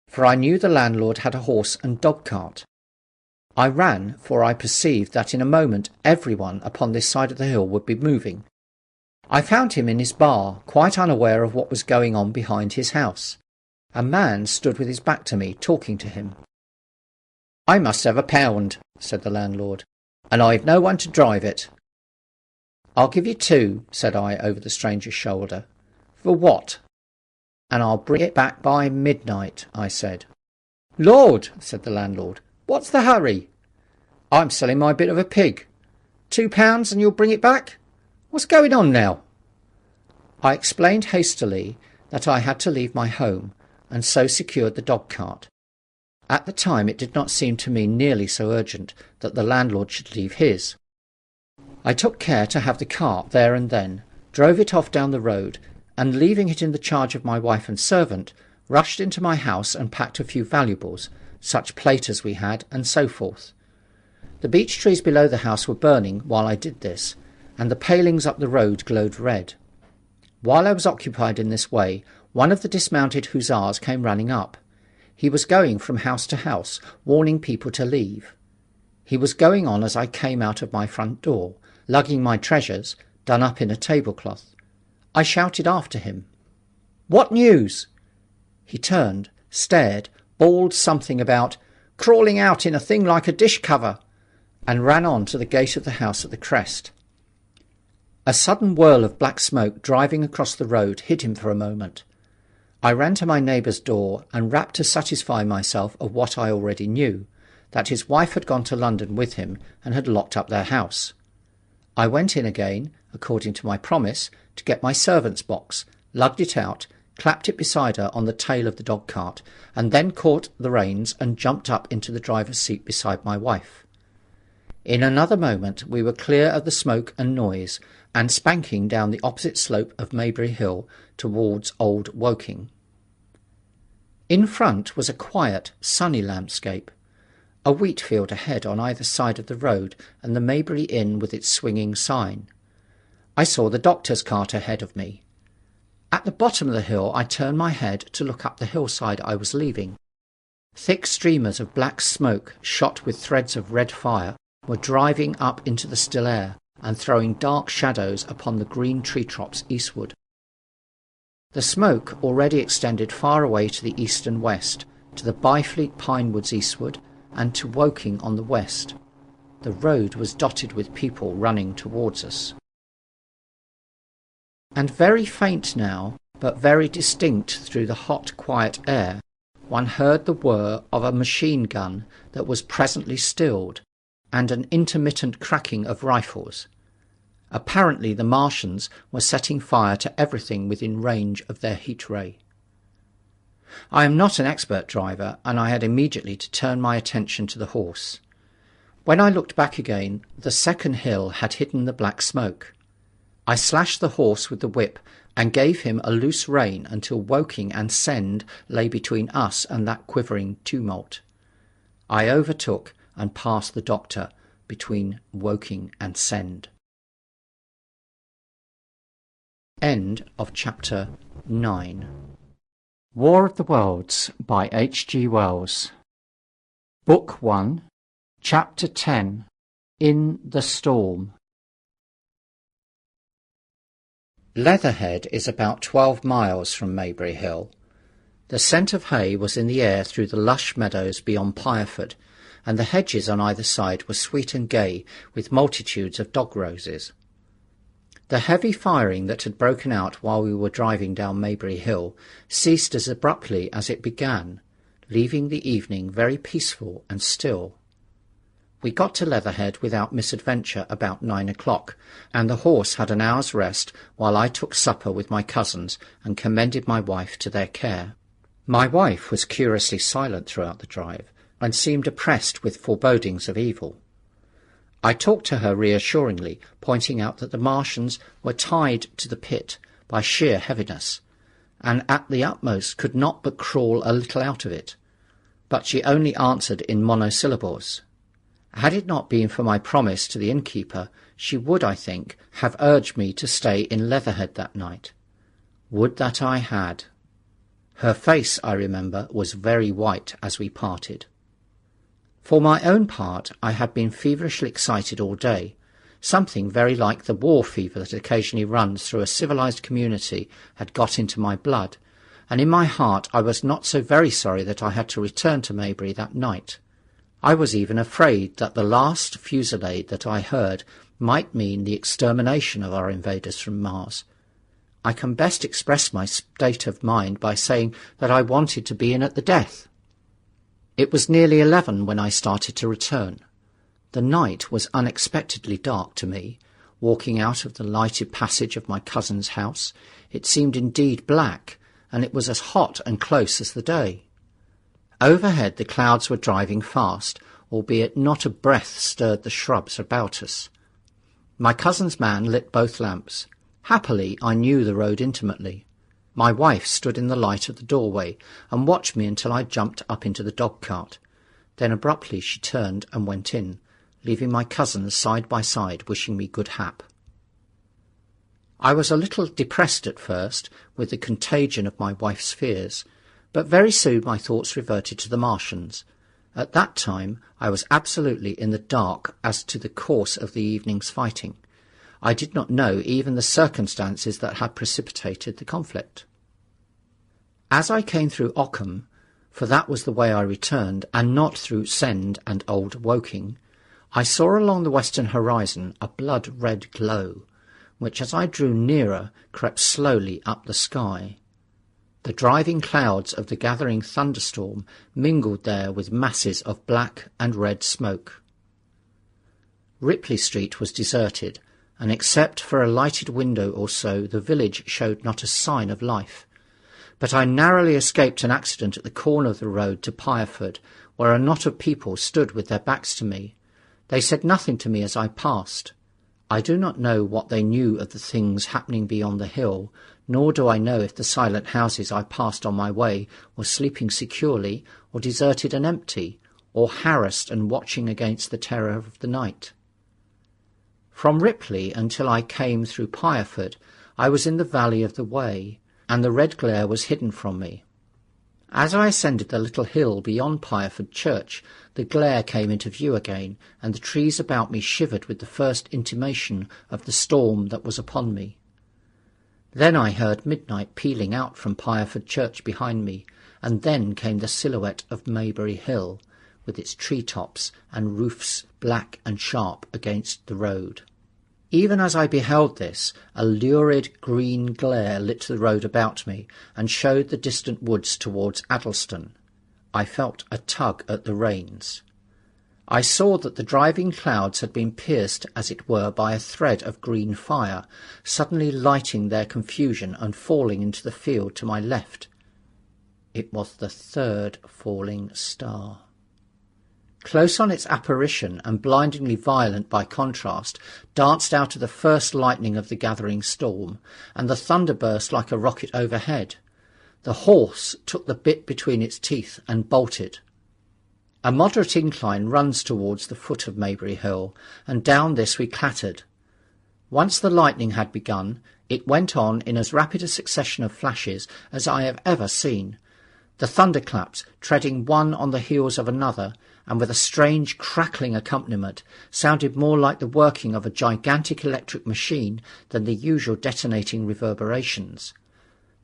for I knew the landlord had a horse and dog-cart. I ran, for I perceived that in a moment everyone upon this side of the hill would be moving. I found him in his bar, quite unaware of what was going on behind his house. A man stood with his back to me, talking to him. "I must have £1," said the landlord, "and I've no one to drive it." "I'll give you 2, said I over the stranger's shoulder. "For what?" "And I'll bring it back by midnight," I said. "Lord," said the landlord, "what's the hurry?" "I'm selling my bit of a pig." £2 and you'll bring it back? What's going on now?" I explained hastily that I had to leave my home, and so secured the dog-cart. At the time it did not seem to me nearly so urgent that the landlord should leave his. I took care to have the cart there and then, drove it off down the road, and leaving it in the charge of my wife and servant, rushed into my house and packed a few valuables, such plate as we had, and so forth. The beech trees below the house were burning while I did this, and the palings up the road glowed red. While I was occupied in this way, one of the dismounted hussars came running up. He was going from house to house, warning people to leave. He was going on as I came out of my front door, lugging my treasures, done up in a tablecloth. I shouted after him, "What news?" He turned, stared, bawled something about crawling out in a thing like a dish cover, and ran on to the gate of the house at the crest. A sudden whirl of black smoke driving across the road hid him for a moment. I ran to my neighbour's door and rapped to satisfy myself of what I already knew, that his wife had gone to London with him and had locked up their house. I went in again, according to my promise, to get my servant's box, lugged it out, clapped it beside her on the tail of the dog-cart, and then caught the reins and jumped up into the driver's seat beside my wife. In another moment we were clear of the smoke and noise, and spanking down the opposite slope of Maybury Hill towards Old Woking. In front was a quiet, sunny landscape, a wheat field ahead on either side of the road, and the Maybury Inn with its swinging sign. I saw the doctor's cart ahead of me. At the bottom of the hill I turned my head to look up the hillside I was leaving. Thick streamers of black smoke, shot with threads of red fire, were driving up into the still air and throwing dark shadows upon the green tree tops eastward. The smoke already extended far away to the east and west, to the Byfleet pine woods eastward, and to Woking on the west. The road was dotted with people running towards us. And very faint now, but very distinct through the hot, quiet air, one heard the whir of a machine gun that was presently stilled, and an intermittent cracking of rifles. Apparently the Martians were setting fire to everything within range of their heat ray. I am not an expert driver, and I had immediately to turn my attention to the horse. When I looked back again, the second hill had hidden the black smoke. I slashed the horse with the whip and gave him a loose rein until Woking and Send lay between us and that quivering tumult. I overtook and passed the doctor between Woking and Send. End of chapter 9. War of the Worlds by H.G. Wells. Book 1, Chapter 10. In the Storm. Leatherhead is about 12 miles from Maybury Hill. The scent of hay was in the air through the lush meadows beyond Pireford, and the hedges on either side were sweet and gay with multitudes of dog roses. The heavy firing that had broken out while we were driving down Maybury Hill ceased as abruptly as it began, leaving the evening very peaceful and still. We got to Leatherhead without misadventure about 9 o'clock, and the horse had an hour's rest while I took supper with my cousins and commended my wife to their care. My wife was curiously silent throughout the drive, and seemed oppressed with forebodings of evil. I talked to her reassuringly, pointing out that the Martians were tied to the pit by sheer heaviness, and at the utmost could not but crawl a little out of it. But she only answered in monosyllables. Had it not been for my promise to the innkeeper, she would, I think, have urged me to stay in Leatherhead that night. Would that I had. Her face, I remember, was very white as we parted. For my own part, I had been feverishly excited all day. Something very like the war fever that occasionally runs through a civilized community had got into my blood, and in my heart I was not so very sorry that I had to return to Maybury that night. I was even afraid that the last fusillade that I heard might mean the extermination of our invaders from Mars. I can best express my state of mind by saying that I wanted to be in at the death. It was nearly 11 when I started to return. The night was unexpectedly dark to me. Walking out of the lighted passage of my cousin's house, it seemed indeed black, and it was as hot and close as the day. Overhead the clouds were driving fast, albeit not a breath stirred the shrubs about us. My cousin's man lit both lamps. Happily, I knew the road intimately. My wife stood in the light of the doorway and watched me until I jumped up into the dog-cart. Then abruptly she turned and went in, leaving my cousins side by side wishing me good hap. I was a little depressed at first with the contagion of my wife's fears, but very soon my thoughts reverted to the Martians. At that time I was absolutely in the dark as to the course of the evening's fighting. I did not know even the circumstances that had precipitated the conflict. As I came through Ockham, for that was the way I returned, and not through Send and Old Woking, I saw along the western horizon a blood-red glow, which as I drew nearer crept slowly up the sky. The driving clouds of the gathering thunderstorm mingled there with masses of black and red smoke. Ripley Street was deserted, and except for a lighted window or so the village showed not a sign of life. But I narrowly escaped an accident at the corner of the road to Pireford, where a knot of people stood with their backs to me. They said nothing to me as I passed. I do not know what they knew of the things happening beyond the hill, nor do I know if the silent houses I passed on my way were sleeping securely, or deserted and empty, or harassed and watching against the terror of the night. From Ripley until I came through Pireford, I was in the valley of the Wey, and the red glare was hidden from me. As I ascended the little hill beyond Pireford Church, the glare came into view again, and the trees about me shivered with the first intimation of the storm that was upon me. Then I heard midnight pealing out from Pireford Church behind me, and then came the silhouette of Maybury Hill, with its tree-tops and roofs black and sharp against the road. Even as I beheld this, a lurid green glare lit the road about me, and showed the distant woods towards Addlestone. I felt a tug at the reins. I saw that the driving clouds had been pierced, as it were, by a thread of green fire, suddenly lighting their confusion and falling into the field to my left. It was the third falling star. Close on its apparition, and blindingly violent by contrast, danced out of the first lightning of the gathering storm, and the thunder burst like a rocket overhead. The horse took the bit between its teeth and bolted. A moderate incline runs towards the foot of Maybury Hill, and down this we clattered. Once the lightning had begun, it went on in as rapid a succession of flashes as I have ever seen, the thunderclaps treading one on the heels of another, and with a strange crackling accompaniment, sounded more like the working of a gigantic electric machine than the usual detonating reverberations.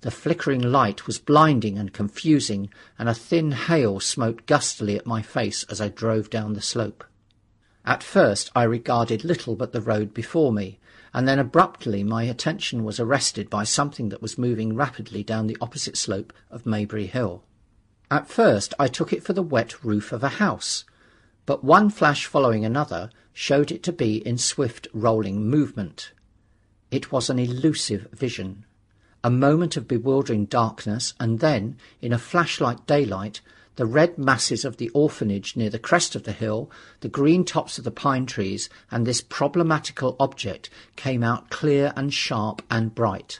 The flickering light was blinding and confusing, and a thin hail smote gustily at my face as I drove down the slope. At first I regarded little but the road before me, and then abruptly my attention was arrested by something that was moving rapidly down the opposite slope of Maybury Hill. At first I took it for the wet roof of a house, but one flash following another showed it to be in swift rolling movement. It was an elusive vision. A moment of bewildering darkness, and then, in a flash like daylight, the red masses of the orphanage near the crest of the hill, the green tops of the pine trees, and this problematical object came out clear and sharp and bright.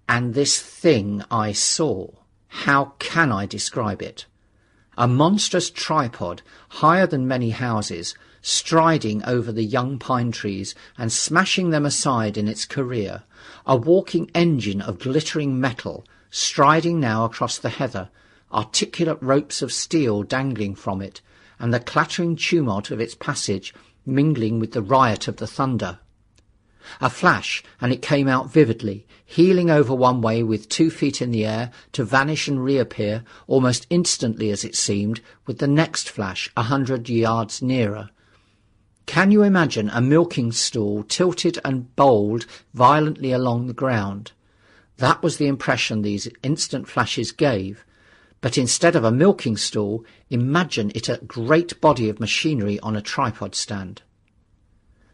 And this thing I saw, how can I describe it? A monstrous tripod, higher than many houses, striding over the young pine trees and smashing them aside in its career, a walking engine of glittering metal, striding now across the heather, articulate ropes of steel dangling from it, and the clattering tumult of its passage mingling with the riot of the thunder. A flash, and it came out vividly, heeling over one way with 2 feet in the air, to vanish and reappear, almost instantly as it seemed, with the next flash 100 yards nearer. Can you imagine a milking stool tilted and bowled violently along the ground? That was the impression these instant flashes gave. But instead of a milking stool, imagine it a great body of machinery on a tripod stand.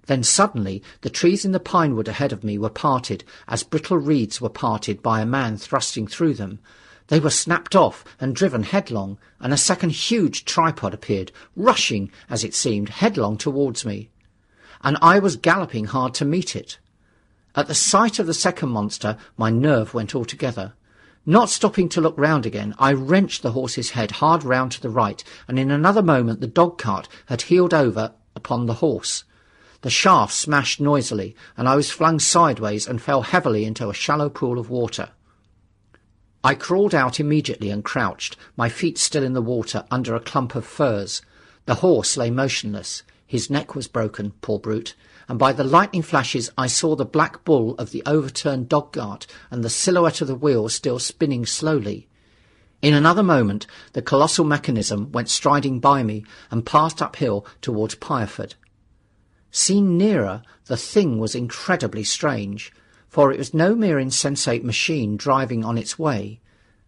Then suddenly the trees in the pine wood ahead of me were parted, as brittle reeds were parted by a man thrusting through them. They were snapped off and driven headlong, and a second huge tripod appeared, rushing, as it seemed, headlong towards me. and I was galloping hard to meet it. At the sight of the second monster, my nerve went altogether. Not stopping to look round again, I wrenched the horse's head hard round to the right, and in another moment the dog-cart had heeled over upon the horse. The shaft smashed noisily, and I was flung sideways and fell heavily into a shallow pool of water. I crawled out immediately and crouched, my feet still in the water, under a clump of firs. The horse lay motionless. His neck was broken, poor brute, and by the lightning flashes I saw the black bull of the overturned dog-cart and the silhouette of the wheel still spinning slowly. In another moment the colossal mechanism went striding by me and passed uphill towards Pireford. Seen nearer, the thing was incredibly strange, for it was no mere insensate machine driving on its way.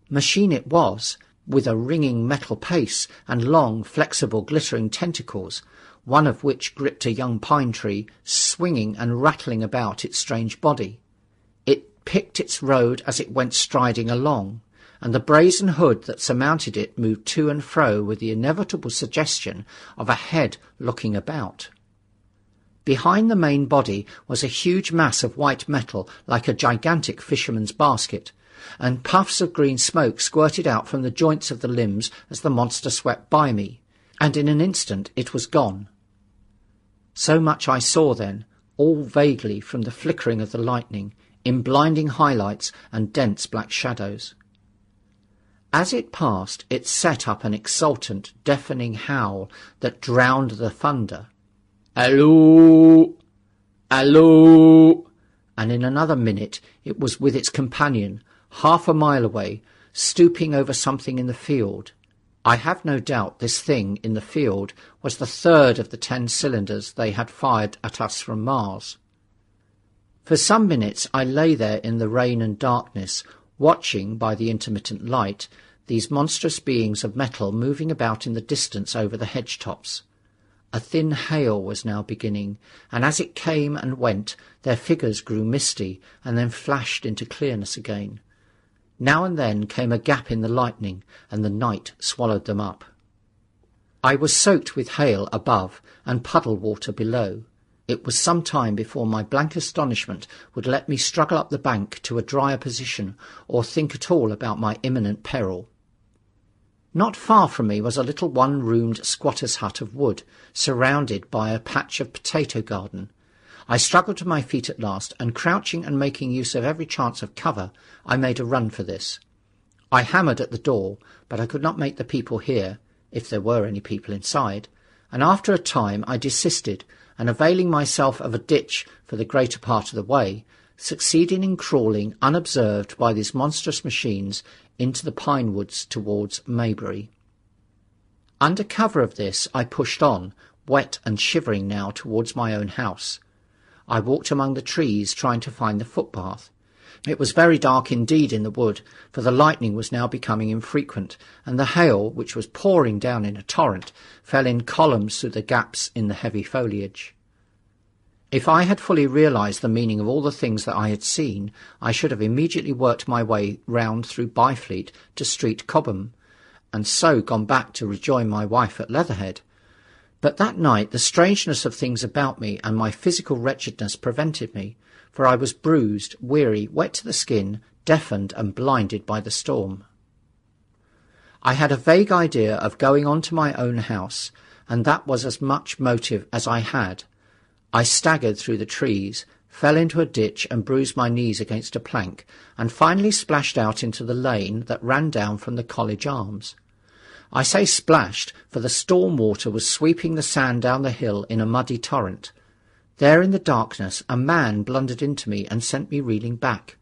Machine it was, with a ringing metal pace and long, flexible, glittering tentacles, one of which gripped a young pine tree, swinging and rattling about its strange body. It picked its road as it went striding along, and the brazen hood that surmounted it moved to and fro with the inevitable suggestion of a head looking about. Behind the main body was a huge mass of white metal like a gigantic fisherman's basket, and puffs of green smoke squirted out from the joints of the limbs as the monster swept by me, and in an instant it was gone. So much I saw then, all vaguely from the flickering of the lightning, in blinding highlights and dense black shadows. As it passed, it set up an exultant, deafening howl that drowned the thunder. "Alloo! Alloo!" And in another minute it was with its companion, half a mile away, stooping over something in the field. I have no doubt this thing in the field was the third of the 10 cylinders they had fired at us from Mars. For some minutes I lay there in the rain and darkness, watching, by the intermittent light, these monstrous beings of metal moving about in the distance over the hedge-tops. A thin hail was now beginning, and as it came and went, their figures grew misty and then flashed into clearness again. Now and then came a gap in the lightning, and the night swallowed them up. I was soaked with hail above and puddle water below. It was some time before my blank astonishment would let me struggle up the bank to a drier position or think at all about my imminent peril. Not far from me was a little one-roomed squatter's hut of wood, surrounded by a patch of potato garden. I struggled to my feet at last, and crouching and making use of every chance of cover, I made a run for this. I hammered at the door, but I could not make the people hear, if there were any people inside, and after a time I desisted, and availing myself of a ditch for the greater part of the way, succeeded in crawling unobserved by these monstrous machines into the pine woods towards Maybury. Under cover of this I pushed on, wet and shivering now, towards my own house. I walked among the trees, trying to find the footpath. It was very dark indeed in the wood, for the lightning was now becoming infrequent, and the hail, which was pouring down in a torrent, fell in columns through the gaps in the heavy foliage. If I had fully realized the meaning of all the things that I had seen, I should have immediately worked my way round through Byfleet to Street Cobham, and so gone back to rejoin my wife at Leatherhead. But that night the strangeness of things about me and my physical wretchedness prevented me, for I was bruised, weary, wet to the skin, deafened and blinded by the storm. I had a vague idea of going on to my own house, and that was as much motive as I had. I staggered through the trees, fell into a ditch and bruised my knees against a plank, and finally splashed out into the lane that ran down from the College Arms. I say splashed, for the storm water was sweeping the sand down the hill in a muddy torrent. There in the darkness a man blundered into me and sent me reeling back.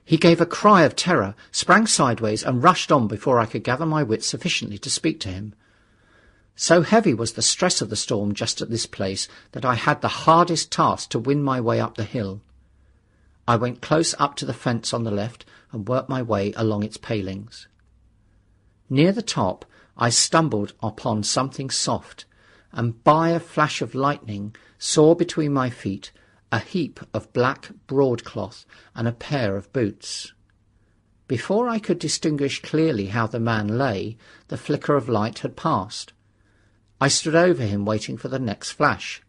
He gave a cry of terror, sprang sideways, and rushed on before I could gather my wits sufficiently to speak to him. So heavy was the stress of the storm just at this place that I had the hardest task to win my way up the hill. I went close up to the fence on the left and worked my way along its palings. Near the top I stumbled upon something soft, and by a flash of lightning saw between my feet a heap of black broadcloth and a pair of boots. Before I could distinguish clearly how the man lay, the flicker of light had passed. I stood over him waiting for the next flash.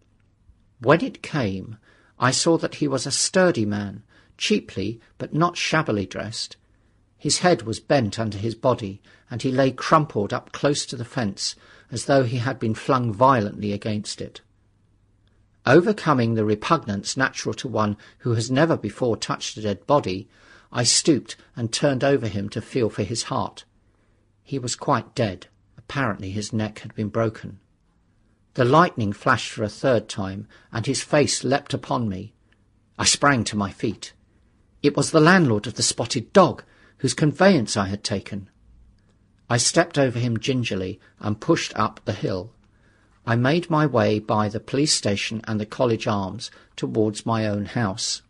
When it came, I saw that he was a sturdy man, cheaply but not shabbily dressed. His head was bent under his body, and he lay crumpled up close to the fence, as though he had been flung violently against it. Overcoming the repugnance natural to one who has never before touched a dead body, I stooped and turned over him to feel for his heart. He was quite dead. Apparently his neck had been broken. The lightning flashed for a third time, and his face leapt upon me. I sprang to my feet. It was the landlord of the Spotted Dog, whose conveyance I had taken. I stepped over him gingerly and pushed up the hill. I made my way by the police station and the College Arms towards my own house.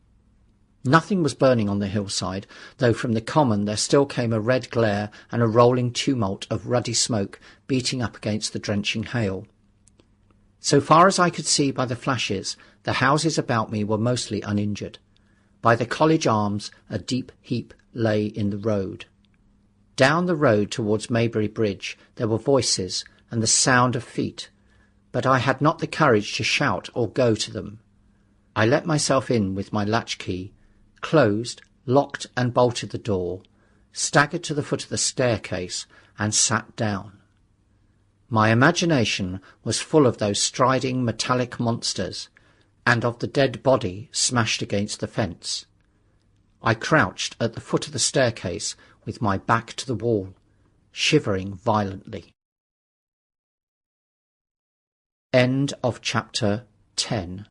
Nothing was burning on the hillside, though from the common there still came a red glare and a rolling tumult of ruddy smoke beating up against the drenching hail. So far as I could see by the flashes, the houses about me were mostly uninjured. By the College Arms a deep heap lay in the road. Down the road towards Maybury Bridge there were voices and the sound of feet, but I had not the courage to shout or go to them. I let myself in with my latchkey, closed, locked and bolted the door, staggered to the foot of the staircase and sat down. My imagination was full of those striding metallic monsters, and of the dead body smashed against the fence. I crouched at the foot of the staircase with my back to the wall, shivering violently. End of chapter 10.